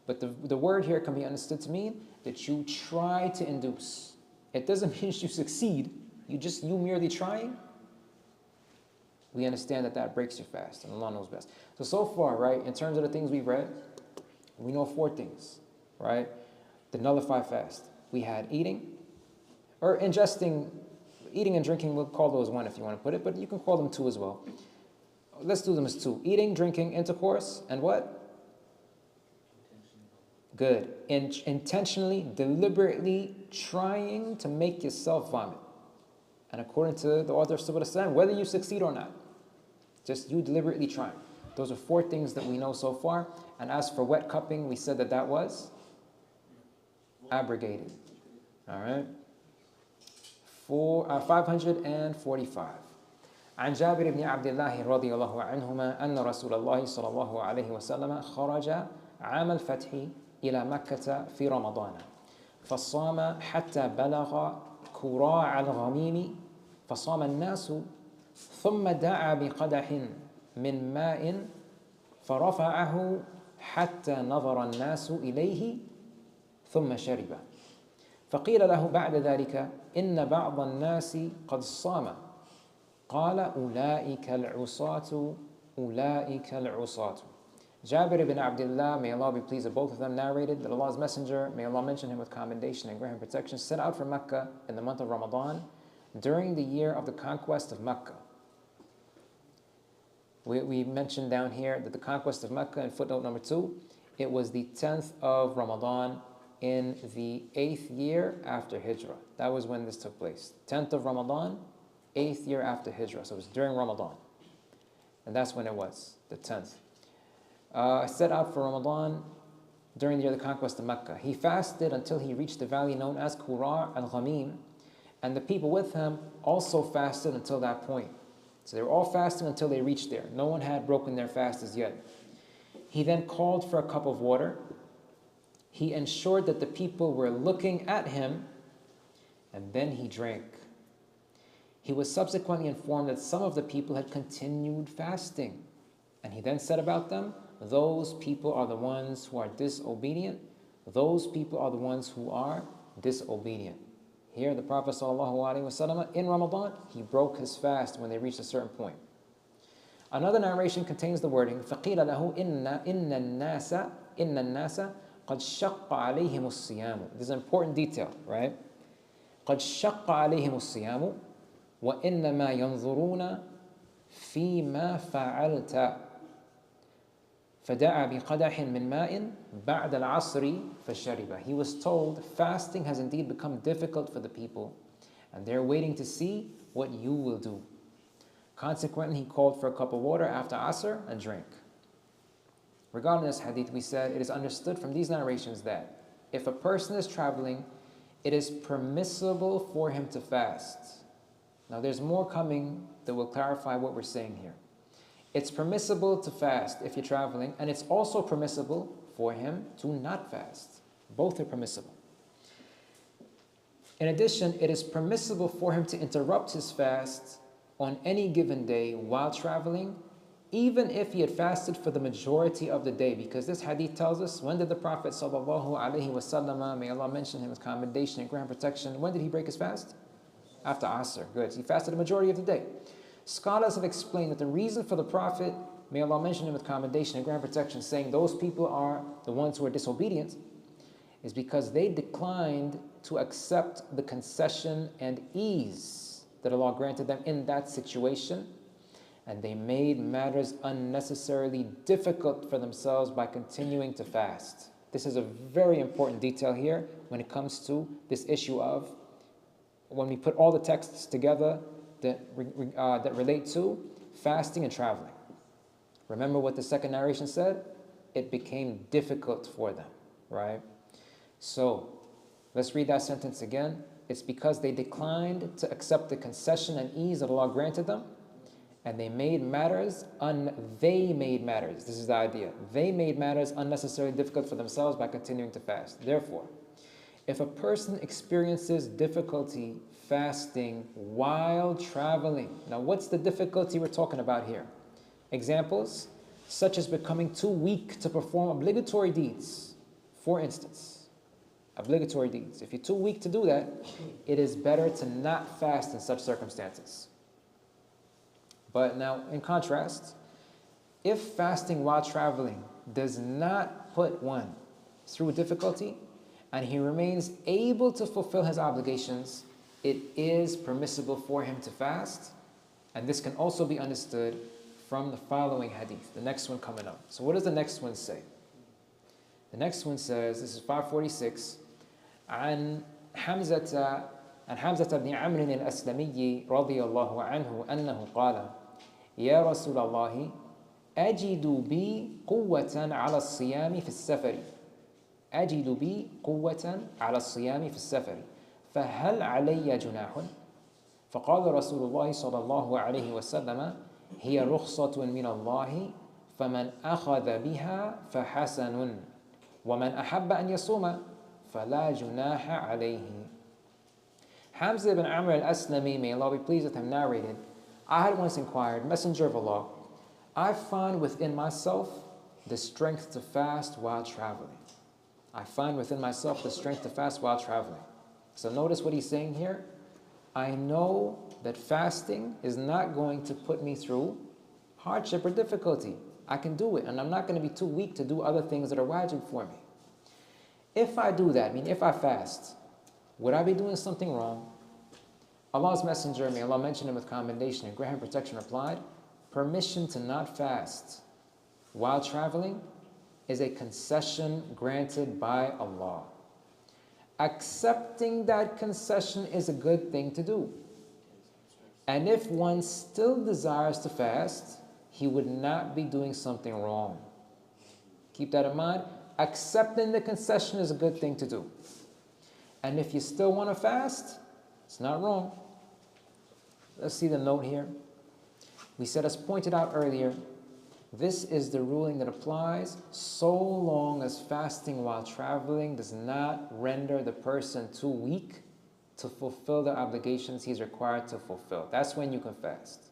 Speaker 1: But the word here can be understood to mean that you try to induce. It doesn't mean you succeed. You merely trying. We understand that that breaks your fast, and Allah knows best. So far, right, in terms of the things we've read, we know 4 things, right? The nullified fast. We had eating, or ingesting, eating and drinking, we'll call those 1 if you want to put it, but you can call them 2 as well. Let's do them as 2. Eating, drinking, intercourse, and what? Good. Intentionally, deliberately trying to make yourself vomit. And according to the author of Subul al-Salam, whether you succeed or not, just you deliberately trying. Those are 4 things that we know so far. And as for wet cupping, we said that was abrogated. All right? 545. عن جابر بن عبد الله رضي الله عنهما أن رسول الله صلى الله عليه وسلم خرج عام الفتح إلى مكة في رمضان فصام حتى بلغ كراع الغميم فصام الناس ثم دعا بقدح من ماء فرفعه حتى نظر الناس إليه ثم شرب فقيل له بعد ذلك إن بعض الناس قد صام قال أولئك العصاة Jabir ibn Abdullah, may Allah be pleased with both of them, narrated that Allah's Messenger, may Allah mention him with commendation and grant him protection, set out from Mecca in the month of Ramadan during the year of the conquest of Mecca. We mentioned down here that the conquest of Mecca in footnote number 2, it was the 10th of Ramadan in the 8th year after Hijrah. That was when this took place. 10th of Ramadan, 8th year after Hijrah. So it was during Ramadan. And that's when it was, the 10th. Set out for Ramadan during the year of the conquest of Mecca. He fasted until he reached the valley known as Qura al-Ghamim, and the people with him also fasted until that point. So they were all fasting until they reached there. No one had broken their fast as yet. He then called for a cup of water. He ensured that the people were looking at him, and then he drank. He was subsequently informed that some of the people had continued fasting, and he then said about them, those people are the ones who are disobedient. Those people are the ones who are disobedient. Here the Prophet ﷺ, in Ramadan, he broke his fast when they reached a certain point. Another narration contains the wording, فَقِيلَ لَهُ إِنَّ النَّاسَ قَدْ شَقَّ عَلَيْهِمُ الصِّيَامُ. This is an important detail, right? قَدْ شَقَّ عَلَيْهِمُ الصِّيَامُ وَإِنَّمَا يَنْظُرُونَ فِي مَا فَعَلْتَ فَدَعَى بِقَدَحٍ مِّن مَاءٍ بَعْدَ الْعَصْرِ فَشَرِبَ. He was told, fasting has indeed become difficult for the people, and they're waiting to see what you will do. Consequently, he called for a cup of water after Asr and drank. Regarding this hadith, we said it is understood from these narrations that if a person is traveling, it is permissible for him to fast. Now there's more coming that will clarify what we're saying here. It's permissible to fast if you're traveling, and it's also permissible for him to not fast. Both are permissible. In addition, it is permissible for him to interrupt his fast on any given day while traveling, even if he had fasted for the majority of the day, because this hadith tells us, when did the Prophet ﷺ, may Allah mention him with commendation and grant protection, when did he break his fast? After Asr. Good. He fasted the majority of the day. Scholars have explained that the reason for the Prophet, may Allah mention him with commendation and grant protection, saying those people are the ones who are disobedient, is because they declined to accept the concession and ease that Allah granted them in that situation, and they made matters unnecessarily difficult for themselves by continuing to fast. This is a very important detail here when it comes to this issue of when we put all the texts together that relate to fasting and traveling. Remember what the second narration said? It became difficult for them, right? So let's read that sentence again. It's because they declined to accept the concession and ease that Allah granted them, and they made matters, this is the idea, they made matters unnecessarily difficult for themselves by continuing to fast. Therefore, if a person experiences difficulty fasting while traveling, now what's the difficulty we're talking about here? Examples, such as becoming too weak to perform obligatory deeds. For instance, obligatory deeds. If you're too weak to do that, it is better to not fast in such circumstances. But now, in contrast, if fasting while traveling does not put one through difficulty, and he remains able to fulfill his obligations, it is permissible for him to fast. And this can also be understood from the following hadith, the next one coming up. So what does the next one say? The next one says, this is 546, عن حمزة بن عمرو الأسلمي رضي الله عنه أنه قال يا رسول الله أجد بي قوة على الصيام في السفر أجد بي قوة على الصيام في السفر فهل علي جناح؟ فقال رسول الله صلى الله عليه وسلم هي رخصة من الله فمن أخذ بها فحسن ومن أحب أن يصوم فلا جناح عليه. Hamza ibn Amr al-Aslami, may Allah be pleased with him, narrated, I had once inquired, Messenger of Allah, I find within myself the strength to fast while traveling. I find within myself the strength to fast while traveling. So notice what he's saying here. I know that fasting is not going to put me through hardship or difficulty. I can do it, and I'm not going to be too weak to do other things that are wajib for me. If I do that, I mean if I fast, would I be doing something wrong? Allah's Messenger, may Allah mention him with commendation and grant him protection, replied, permission to not fast while traveling is a concession granted by Allah. Accepting that concession is a good thing to do. And if one still desires to fast, he would not be doing something wrong. Keep that in mind. Accepting the concession is a good thing to do. And if you still want to fast, it's not wrong. Let's see the note here. We said, as pointed out earlier, this is the ruling that applies so long as fasting while traveling does not render the person too weak to fulfill the obligations he's required to fulfill. That's when you can fast.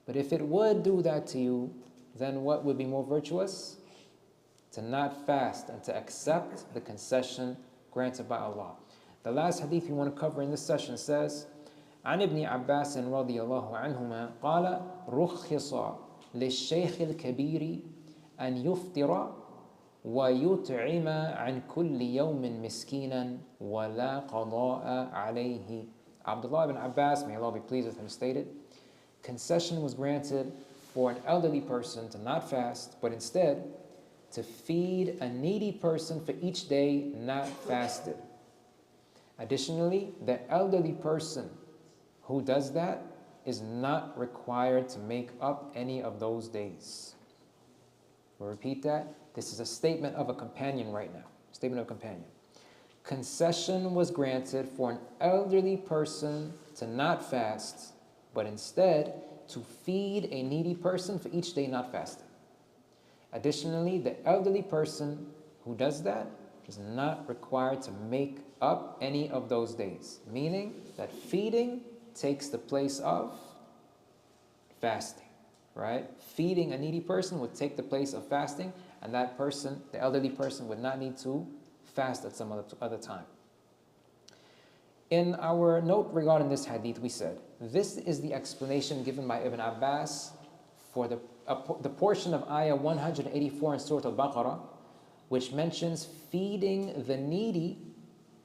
Speaker 1: But if it would do that to you, then what would be more virtuous? To not fast and to accept the concession granted by Allah. The last hadith we want to cover in this session says, عن ابن عباس رضي الله عنهما قال رخص للشيخ الكبير أن يفطر ويطعم عن كل يوم مسكينا ولا قضاء عليه. Abdullah ibn Abbas, may Allah be pleased with him, stated, concession was granted for an elderly person to not fast, but instead to feed a needy person for each day not fasted. Additionally, the elderly person who does that is not required to make up any of those days. We'll repeat that. This is a statement of a companion right now. Statement of a companion. Concession was granted for an elderly person to not fast, but instead to feed a needy person for each day not fasting. Additionally, the elderly person who does that is not required to make up any of those days, meaning that feeding takes the place of fasting, right? Feeding a needy person would take the place of fasting, and that person, the elderly person, would not need to fast at some other time. In our note regarding this hadith, we said, this is the explanation given by Ibn Abbas for the portion of ayah 184 in Surah Al-Baqarah, which mentions feeding the needy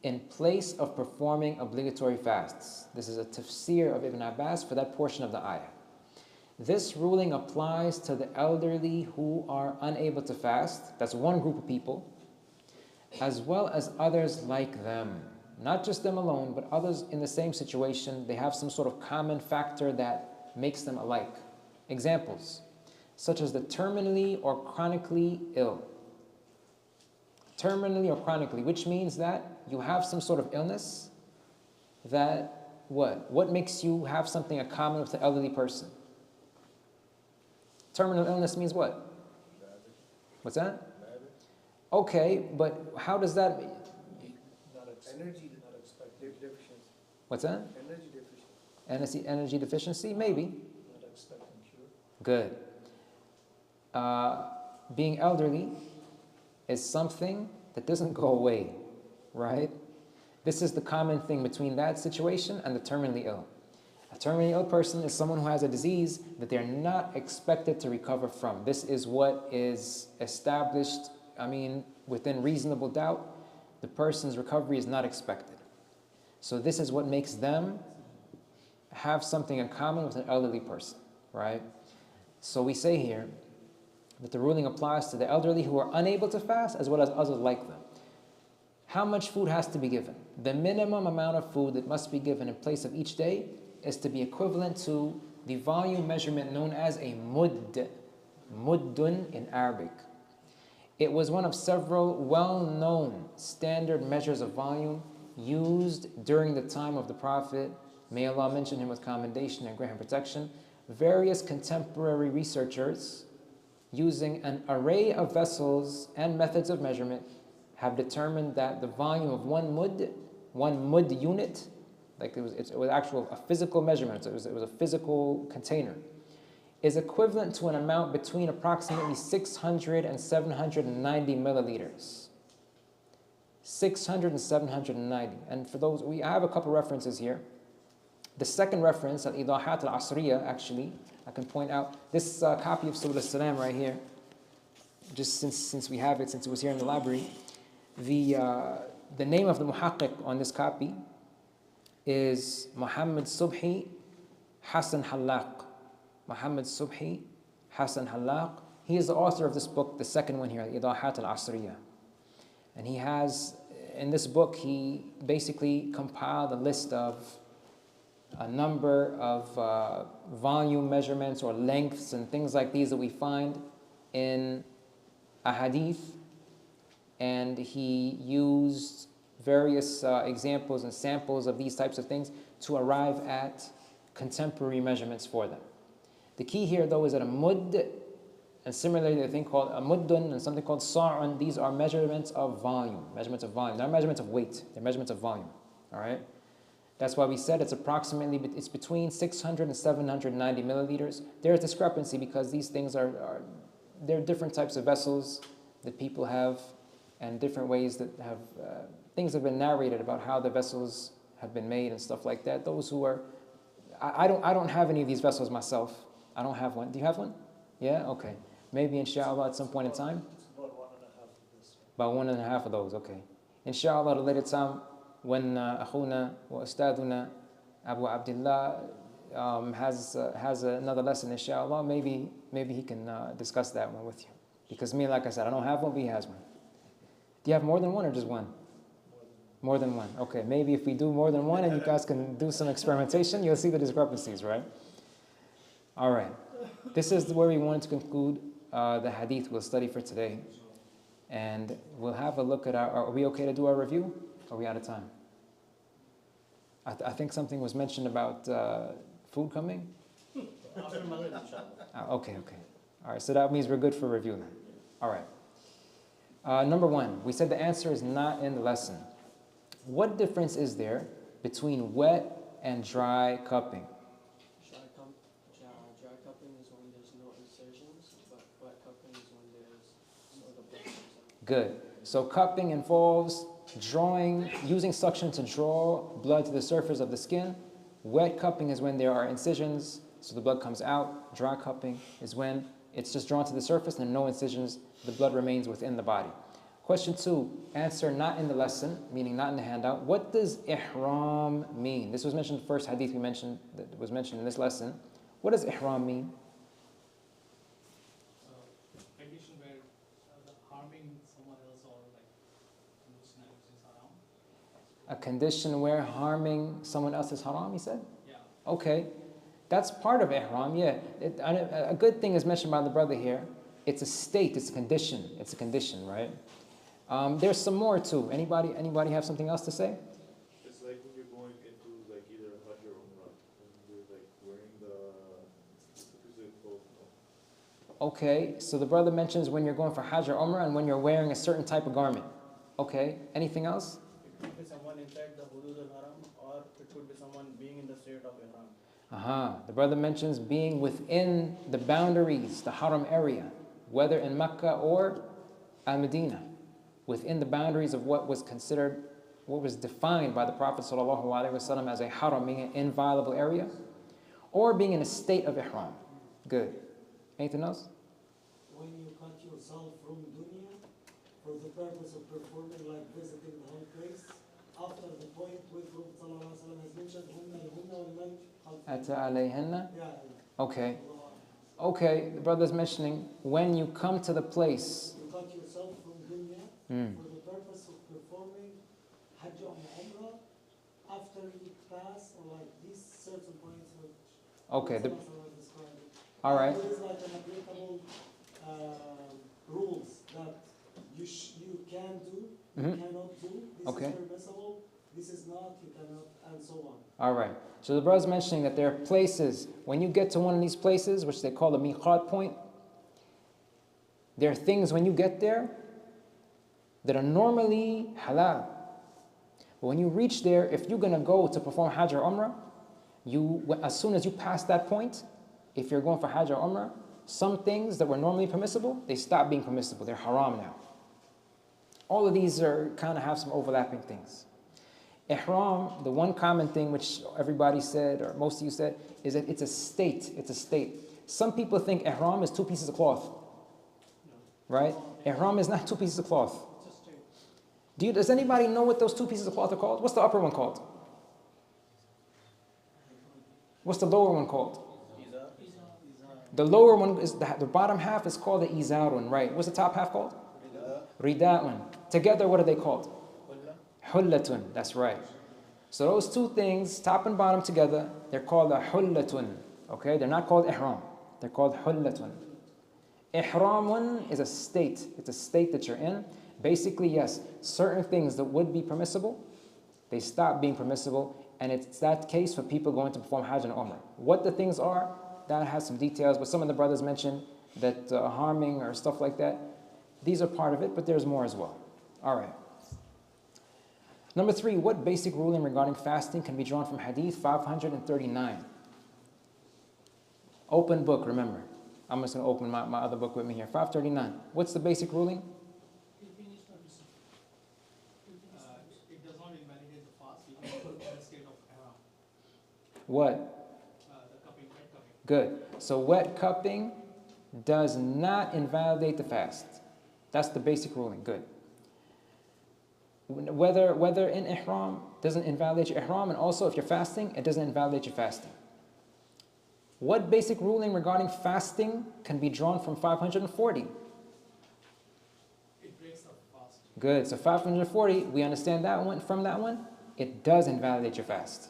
Speaker 1: in place of performing obligatory fasts. This is a tafsir of Ibn Abbas for that portion of the ayah. This ruling applies to the elderly who are unable to fast. That's one group of people, as well as others like them. Not just them alone, but others in the same situation. They have some sort of common factor that makes them alike. Examples, such as the terminally or chronically ill. Terminally or chronically, which means that you have some sort of illness that, what makes you have something in common with the elderly person? Terminal illness means what? What's that? Okay, but how does that...
Speaker 3: Energy not expected. Deficiency.
Speaker 1: What's that?
Speaker 3: Energy deficiency.
Speaker 1: Energy deficiency? Maybe.
Speaker 3: Not expecting cure.
Speaker 1: Good. Being elderly is something that doesn't go away, right? This is the common thing between that situation and the terminally ill. A terminally ill person is someone who has a disease that they're not expected to recover from. This is what is established, within reasonable doubt. The person's recovery is not expected. So this is what makes them have something in common with an elderly person, right? So we say here that the ruling applies to the elderly who are unable to fast as well as others like them. How much food has to be given? The minimum amount of food that must be given in place of each day is to be equivalent to the volume measurement known as a mudd, muddun in Arabic. It was one of several well-known standard measures of volume used during the time of the Prophet. May Allah mention him with commendation and grant him protection. Various contemporary researchers, using an array of vessels and methods of measurement, have determined that the volume of one mudd unit, like it was actual a physical measurement, so it was a physical container, is equivalent to an amount between approximately 600 and 790 milliliters. 600 and 790. And for those, I have a couple references here. The second reference, al-Idahat al-Asriya, actually, I can point out, this copy of Surah Al-Salam right here, just since we have it, since it was here in the library, the name of the muhaqqiq on this copy is Muhammad Subhi Hassan Hallaq. Muhammad Subhi Hassan Hallaq. He is the author of this book, the second one here, Idahat al-Asriyah. And he has, in this book, he basically compiled a list of a number of volume measurements or lengths and things like these that we find in a hadith, and he used various examples and samples of these types of things to arrive at contemporary measurements for them. The key here, though, is that a mudd, and similarly a thing called a muddun and something called sa'un, these are measurements of volume. Measurements of volume. They're not measurements of weight. They're measurements of volume. All right? That's why we said it's approximately, it's between 600 and 790 milliliters. There's discrepancy because these things are there are different types of vessels that people have and different ways that have, things have been narrated about how the vessels have been made and stuff like that. Those who are, I don't have any of these vessels myself. I don't have one. Do you have one? Yeah? Okay. Maybe inshallah at some point in time? About 1.5 of those, okay. Inshallah at a later time, when akhuna wa ustaduna Abu Abdullah has another lesson, inshallah, maybe he can discuss that one with you. Because me, like I said, I don't have one, but he has one. Do you have more than one or just one? More than one. Okay, maybe if we do more than one and you guys can do some experimentation, you'll see the discrepancies, right? All right. This is where we wanted to conclude the hadith we'll study for today. And we'll have a look at are we okay to do our review? Are we out of time? I think something was mentioned about food coming.
Speaker 5: After Maghrib, inshallah.
Speaker 1: Okay. All right, so that means we're good for review then. All right. Number one, we said the answer is not in the lesson. What difference is there between wet and dry cupping?
Speaker 7: Dry cupping is when there's no incisions, but wet cupping is when there's sort of blood comes out.
Speaker 1: Good. So cupping involves using suction to draw blood to the surface of the skin. Wet cupping is when there are incisions, so the blood comes out. Dry cupping is when it's just drawn to the surface and no incisions, the blood remains within the body. Question 2, answer not in the lesson, meaning not in the handout. What does ihram mean? This was mentioned in the first hadith we mentioned, that was mentioned in this lesson. What does ihram mean?
Speaker 6: Condition where harming someone else or like in those scenarios is haram.
Speaker 1: A condition where harming someone else is haram, he said?
Speaker 6: Yeah.
Speaker 1: Okay, that's part of ihram, yeah. A good thing is mentioned by the brother here. It's a state, it's a condition, right? There's some more too. Anybody have something else to say?
Speaker 4: It's like when you're going into like either Hajj or Umrah, and you're like wearing the specific clothes.
Speaker 1: Okay, so the brother mentions when you're going for Hajj or Umrah and when you're wearing a certain type of garment. Okay, anything else?
Speaker 5: It could be someone inside the hudud al-haram, or it could be someone being in the state of ihram.
Speaker 1: The brother mentions being within the boundaries, the haram area, whether in Mecca or al-Medina, within the boundaries of what was considered, what was defined by the Prophet ﷺ as a haram, being an inviolable area, or being in a state of ihram. Good. Anything else?
Speaker 3: When you cut yourself from dunya for the purpose of performing like visiting the whole place, after the point where Prophet ﷺ has mentioned,
Speaker 1: Ata alayhinna.
Speaker 3: Yeah.
Speaker 1: Okay. Okay, the brother's mentioning when you come to the place.
Speaker 3: You cut yourself from dunya for the purpose of performing Hajj or Umrah after you pass or like these certain points which
Speaker 1: Okay.
Speaker 3: Prophet ﷺ described.
Speaker 1: All right.
Speaker 3: There is like an applicable rules that you can do, you cannot do. This
Speaker 1: Okay.
Speaker 3: is permissible. This is not. You cannot, and so on.
Speaker 1: All right. So the brother's mentioning that there are places, when you get to one of these places, which they call the miqat point, there are things when you get there that are normally halal. But when you reach there, if you're going to go to perform Hajj or Umrah, as soon as you pass that point, if you're going for Hajj or Umrah, some things that were normally permissible, they stop being permissible. They're haram now. All of these are kind of have some overlapping things. Ihram, the one common thing which everybody said, or most of you said, is that it's a state. It's a state. Some people think ihram is 2 pieces of cloth. right? Ihram is not two pieces of cloth. Does anybody know what those two pieces of cloth are called? What's the upper one called? What's the lower one called? The lower one is the bottom half is called the izarun, right? What's the top half called? Rida'un. Together, what are they called? Hullatun. That's right. So those two things, top and bottom together, they're called a hullatun. Okay? They're not called ihram. They're called hullatun. Ihramun is a state. It's a state that you're in. Basically, yes, certain things that would be permissible, they stop being permissible, and it's that case for people going to perform Hajj and Umrah. What the things are, that has some details, but some of the brothers mentioned that harming or stuff like that, these are part of it, but there's more as well. All right. Number 3, what basic ruling regarding fasting can be drawn from Hadith 539? Open book, remember. I'm just going to open my other book with me here. 539. What's the basic ruling?
Speaker 6: It does not invalidate the fast, even in the state of ihram.
Speaker 1: What?
Speaker 6: The cupping, wet cupping.
Speaker 1: Good. So wet cupping does not invalidate the fast. That's the basic ruling. Good. Whether in ihram doesn't invalidate your ihram, and also if you're fasting, it doesn't invalidate your fasting. What basic ruling regarding fasting can be drawn from 540?
Speaker 6: It breaks the fast.
Speaker 1: Good. So 540, we understand that one from that one. It does invalidate your fast.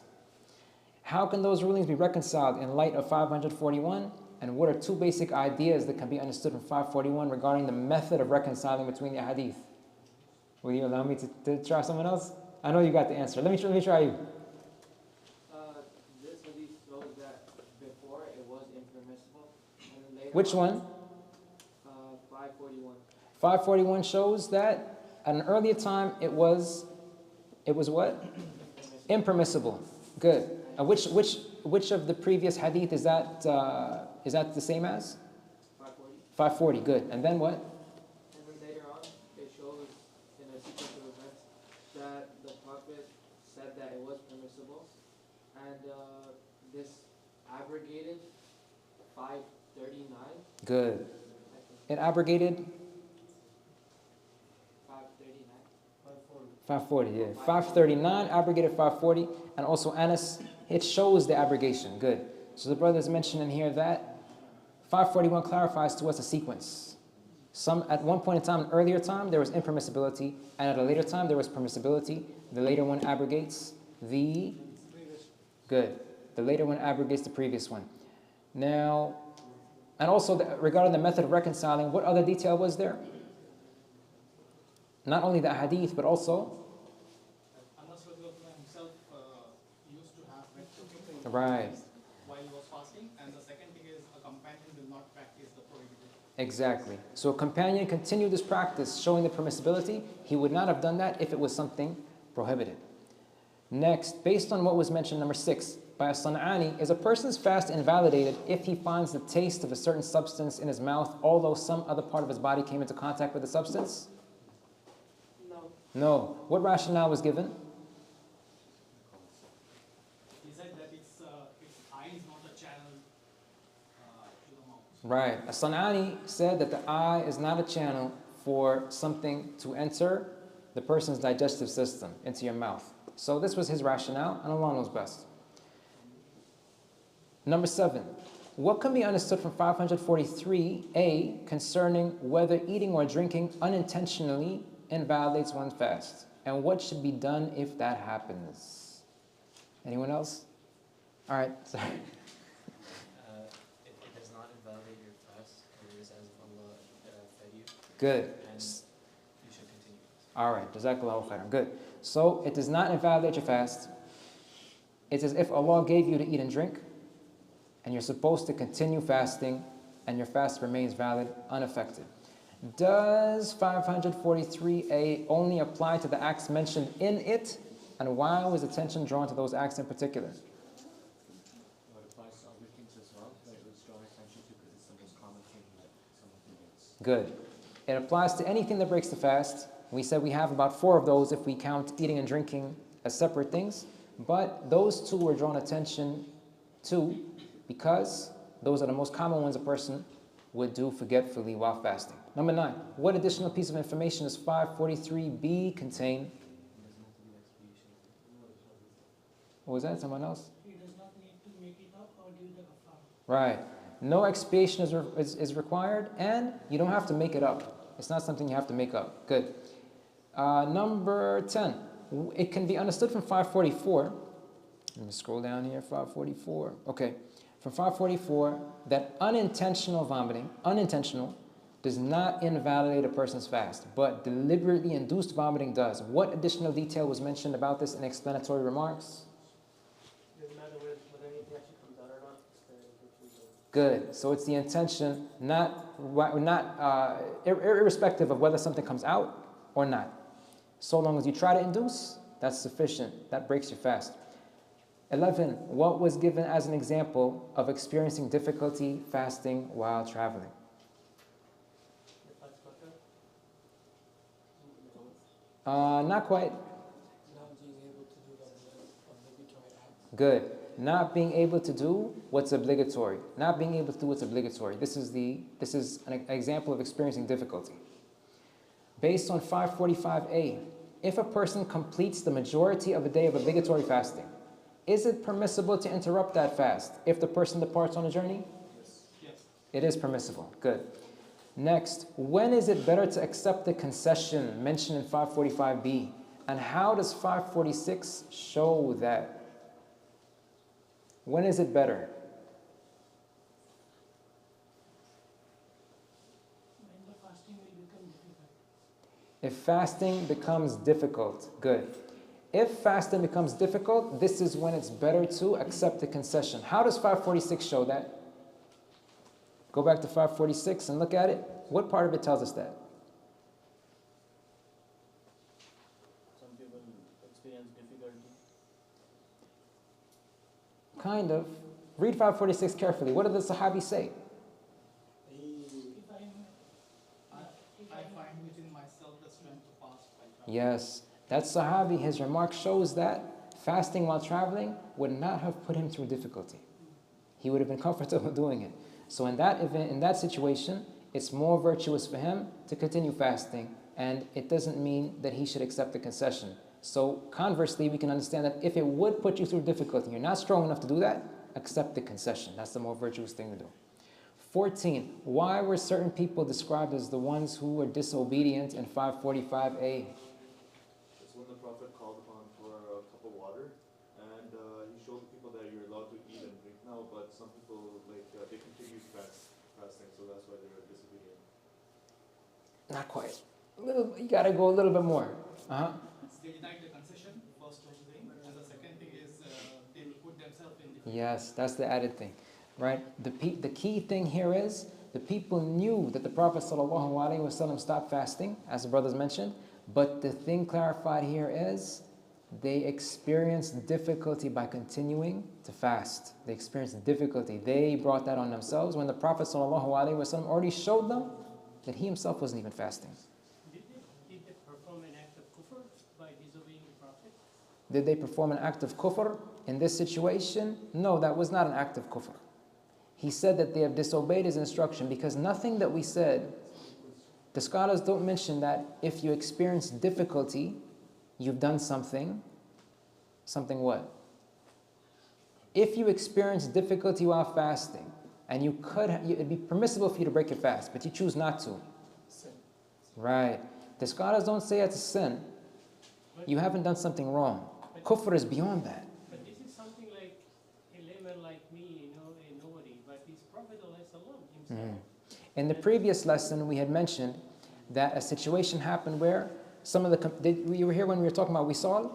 Speaker 1: How can those rulings be reconciled in light of 541? And what are two basic ideas that can be understood from 541 regarding the method of reconciling between the hadith? Will you allow me to try someone else? I know you got the answer. Let me try you.
Speaker 7: This hadith shows that before it was impermissible, and then later
Speaker 1: Which
Speaker 7: on,
Speaker 1: one?
Speaker 7: 541.
Speaker 1: 541 shows that at an earlier time it was what? Impermissible. Good. Which of the previous hadith is that the same as?
Speaker 7: 540.
Speaker 1: 540. Good. And then what?
Speaker 7: And then later on, it shows in a sequence of events that the Prophet said that it was permissible, and this abrogated 539.
Speaker 1: Good. It abrogated
Speaker 7: 539.
Speaker 1: 540. Yeah. 539 abrogated 540, and also Anas. It shows the abrogation. Good. So the brothers mentioned in here that 541 clarifies to us a sequence. At one point in time, an earlier time, there was impermissibility, and at a later time, there was permissibility. The later one abrogates the... Good. The later one abrogates the previous one. Now, and also regarding the method of reconciling, what other detail was there? Not only the hadith, but also...
Speaker 6: himself used to have wet cooking
Speaker 1: Right.
Speaker 6: while he was fasting, and the second thing is a companion will not practice the prohibited.
Speaker 1: Exactly. So a companion continued this practice, showing the permissibility. He would not have done that if it was something prohibited. Next, based on what was mentioned, number 6, by al-San'ani, is a person's fast invalidated if he finds the taste of a certain substance in his mouth, although some other part of his body came into contact with the substance?
Speaker 7: No.
Speaker 1: No. What rationale was given?
Speaker 6: He said that its eye is not a channel to the mouth.
Speaker 1: Right. Al-San'ani said that the eye is not a channel for something to enter the person's digestive system into your mouth. So this was his rationale, and Allah knows best. Number 7. What can be understood from 543a concerning whether eating or drinking unintentionally invalidates one's fast? And what should be done if that happens? Anyone else? All right. Sorry.
Speaker 8: It does not invalidate your fast. It is as if Allah fed you.
Speaker 1: Good.
Speaker 8: And you should continue.
Speaker 1: All right. Jazakallahu khairan. Good. So it does not invalidate your fast. It's as if Allah gave you to eat and drink, and you're supposed to continue fasting, and your fast remains valid, unaffected. Does 543a only apply to the acts mentioned in it, and why was attention drawn to those acts in particular?
Speaker 8: It applies to other things as well, but it was drawn attention to because it's the most common thing that someone forgets.
Speaker 1: Good. It applies to anything that breaks the fast. We said we have about 4 of those if we count eating and drinking as separate things, but those 2 were drawn attention to because those are the most common ones a person would do forgetfully while fasting. Number 9. What additional piece of information does 543b contain? What was that? Someone else?
Speaker 2: He does not need to make it up or do the kafara.
Speaker 1: Right. No expiation is required, and you don't have to make it up. It's not something you have to make up. Good. Number 10. It can be understood from 544. Let me scroll down here. 544. Okay. From 544, that unintentional vomiting, unintentional, does not invalidate a person's fast, but deliberately induced vomiting does. What additional detail was mentioned about this in explanatory remarks?
Speaker 5: Doesn't matter whether anything actually comes out or not.
Speaker 1: Good. So it's the intention, irrespective of whether something comes out or not. So long as you try to induce, that's sufficient. That breaks your fast. 11. What was given as an example of experiencing difficulty fasting while traveling? Not quite. Good. Not being able to do what's obligatory. Not being able to do what's obligatory. This is an example of experiencing difficulty. Based on 545a, if a person completes the majority of a day of obligatory fasting, is it permissible to interrupt that fast if the person departs on a journey?
Speaker 6: Yes.
Speaker 1: It is permissible. Good. Next, when is it better to accept the concession mentioned in 545b? And how does 546 show that? When is it better?
Speaker 2: When the fasting will become difficult.
Speaker 1: If fasting becomes difficult. Good. If fasting becomes difficult, this is when it's better to accept the concession. How does 546 show that? Go back to 546 and look at it. What part of it tells us that?
Speaker 5: Some people experience difficulty.
Speaker 1: Kind of. Read 546 carefully. What did the Sahabi say?
Speaker 2: If
Speaker 6: I find within myself the strength to fast by traveling.
Speaker 1: Yes. That Sahabi, his remark shows that fasting while traveling would not have put him through difficulty. He would have been comfortable doing it. So in that event, in that situation, it's more virtuous for him to continue fasting, and it doesn't mean that he should accept the concession. So conversely, we can understand that if it would put you through difficulty, and you're not strong enough to do that, accept the concession. That's the more virtuous thing to do. 14. Why were certain people described as the ones who were disobedient in 545a?
Speaker 4: It's when the Prophet called upon for a cup of water, and he showed the people that you're allowed to eat and drink now, but some people, they continue fasting, so that's why they're disobedient.
Speaker 1: Not quite. You gotta go a little bit more.
Speaker 6: They denied the concession, first thing, and the second thing is they will put themselves in different.
Speaker 1: Yes, that's the added thing, right? The key thing here is the people knew that the Prophet ﷺ stopped fasting, as the brothers mentioned, but the thing clarified here is they experienced difficulty by continuing to fast. They experienced difficulty. They brought that on themselves when the Prophet ﷺ already showed them that he himself wasn't even fasting.
Speaker 2: Did they perform an act of kufr by disobeying the Prophet?
Speaker 1: Did they perform an act of kufr in this situation? No, that was not an act of kufr. He said that they have disobeyed his instruction because nothing that we said, the scholars don't mention that if you experience difficulty, you've done something what? If you experience difficulty while fasting, and it'd be permissible for you to break your fast, but you choose not to.
Speaker 3: Sin.
Speaker 1: Right. The scholars don't say it's a sin. You haven't done something wrong. Kufr is beyond that.
Speaker 2: But this is something like a layman like me, a nobody, but his Prophet himself.
Speaker 1: In the previous lesson, we had mentioned that a situation happened where some of you were here when we were talking about wisal?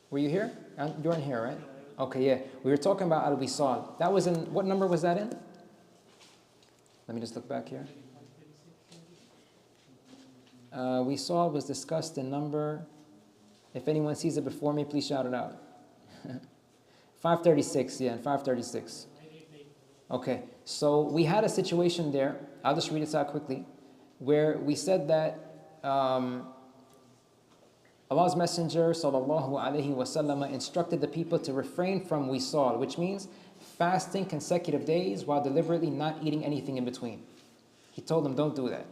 Speaker 1: Were you here? You weren't here, right? Okay, yeah. We were talking about al-wisal. That was in, what number was that in? Let me just look back here. Wisal was discussed in number, if anyone sees it before me, please shout it out. 536, yeah, in 536. Okay, so we had a situation there, I'll just read this out quickly, where we said that Allah's Messenger ﷺ instructed the people to refrain from wisal, which means fasting consecutive days while deliberately not eating anything in between. He told them, don't do that.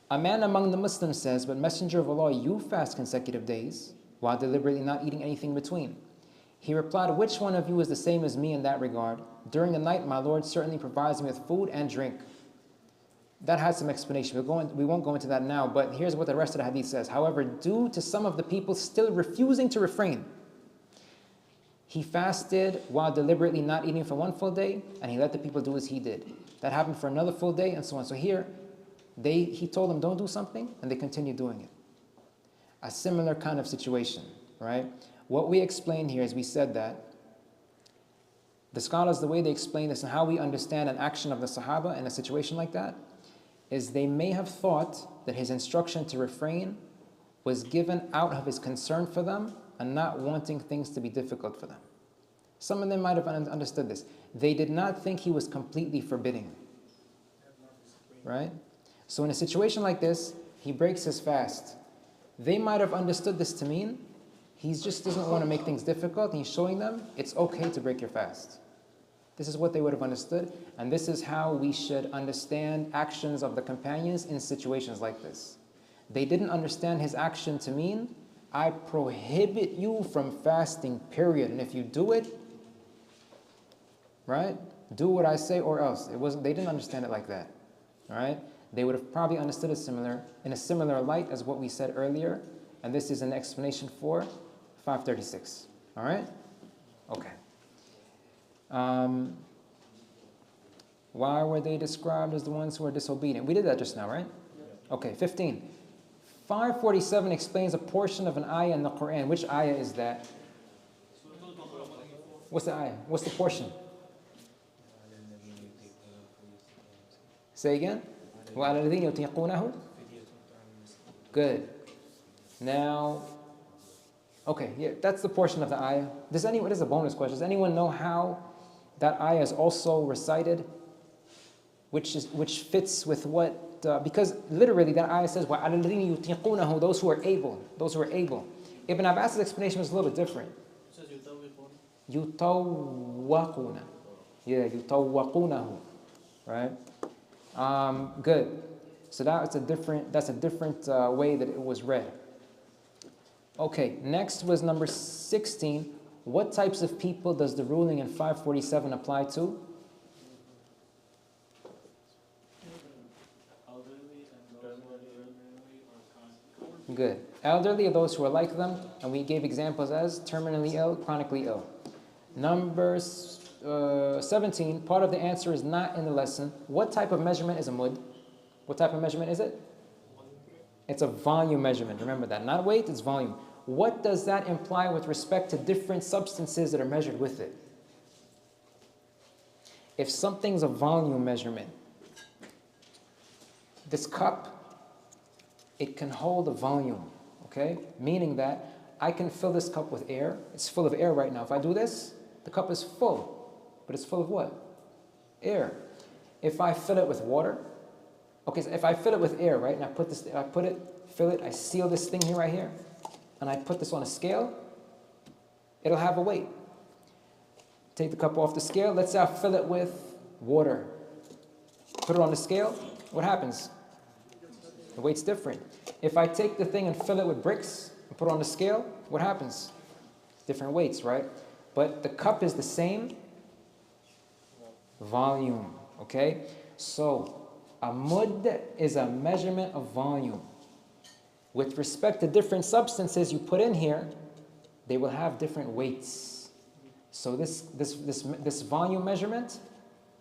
Speaker 1: A man among the Muslims says, but Messenger of Allah, you fast consecutive days while deliberately not eating anything between. He replied, which one of you is the same as me in that regard? During the night, my Lord certainly provides me with food and drink. That has some explanation. We won't go into that now, but here's what the rest of the hadith says. However, due to some of the people still refusing to refrain, he fasted while deliberately not eating for one full day, and he let the people do as he did. That happened for another full day, and so on. So here, he told them, don't do something, and they continued doing it. A similar kind of situation, right? What we explained here is we said that the scholars, the way they explain this and how we understand an action of the Sahaba in a situation like that, is they may have thought that his instruction to refrain was given out of his concern for them and not wanting things to be difficult for them. Some of them might have understood this. They did not think he was completely forbidding, right? So in a situation like this, he breaks his fast. They might have understood this to mean he just doesn't want to make things difficult, and he's showing them it's okay to break your fast. This is what they would have understood, and this is how we should understand actions of the companions in situations like this. They didn't understand his action to mean, I prohibit you from fasting, period. And if you do it, right, do what I say or else. They didn't understand it like that, all right? They would have probably understood it in a similar light as what we said earlier, and this is an explanation for 536, all right? Okay. Why were they described as the ones who are disobedient? We did that just now, right? Okay, 15. 547 explains a portion of an ayah in the Quran. Which ayah is that? What's the ayah? What's the portion? Say again? وَعَلَى الَّذِينَ يُطِيقُونَهُ. Good. Now, okay, yeah, that's the portion of the ayah. This is a bonus question. Does anyone know how that ayah is also recited? Which fits with what? Because literally that ayah says, وَعَلَى الَّذِينَ يُطِيقُونَهُ, those who are able. Those who are able. Ibn Abbas's explanation was a little bit different.
Speaker 5: It says
Speaker 1: يُطَوَّقُونَ. Yeah, يُطَوَّقُونَهُ. Right? Good. So that's a different way that it was read. Okay, next was number 16. What types of people does the ruling in 547 apply to? Good. Elderly are those who are like them, and we gave examples as terminally ill, chronically ill. Number 17, part of the answer is not in the lesson. What type of measurement is a mud? What type of measurement is it? It's a volume measurement. Remember that. Not weight, it's volume. What does that imply with respect to different substances that are measured with it? If something's a volume measurement, this cup, it can hold a volume, okay? Meaning that I can fill this cup with air. It's full of air right now. If I do this, the cup is full, but it's full of what? Air. If I fill it with water, okay, so if I fill it with air, right, and I seal this thing here right here, and I put this on a scale, it'll have a weight. Take the cup off the scale. Let's say I fill it with water. Put it on the scale. What happens? The weight's different. If I take the thing and fill it with bricks and put it on the scale, what happens? Different weights, right? But the cup is the same volume, okay? So a mud is a measurement of volume. With respect to different substances you put in here, they will have different weights. So this volume measurement,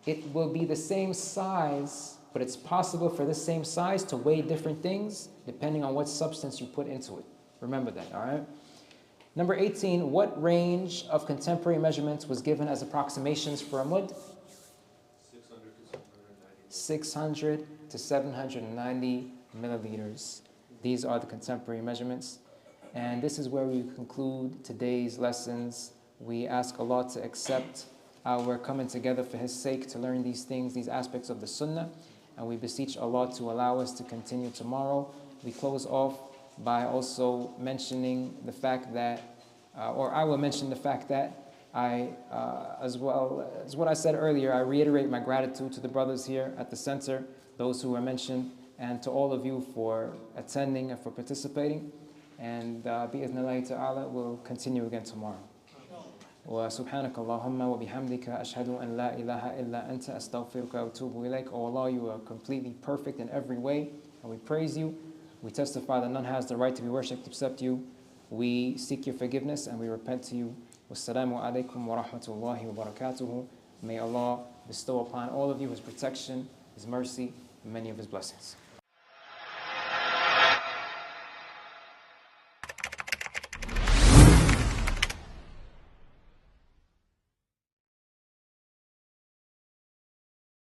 Speaker 1: it will be the same size, but it's possible for this same size to weigh different things depending on what substance you put into it. Remember that, all right? Number 18, what range of contemporary measurements was given as approximations for a mud? 600 to 790 milliliters. These are the contemporary measurements. And this is where we conclude today's lessons. We ask Allah to accept our coming together for His sake to learn these things, these aspects of the Sunnah. And we beseech Allah to allow us to continue tomorrow. We close off by also mentioning the fact that, or I will mention the fact that as well as what I said earlier, I reiterate my gratitude to the brothers here at the center, those who were mentioned, and to all of you for attending and for participating. And bi'idhnillahi ta'ala, we'll continue again tomorrow. وسبحانك اللهم وبحمدك أشهد أن لا إله إلا أنت أستغفرك وأتوب إليك. Oh Allah, you are completely perfect in every way, and we praise you. We testify that none has the right to be worshipped except you. We seek your forgiveness and we repent to you. Wassalamu alaikum wa rahmatullahi wa barakatuhu. May Allah bestow upon all of you His protection, His mercy, and many of His blessings.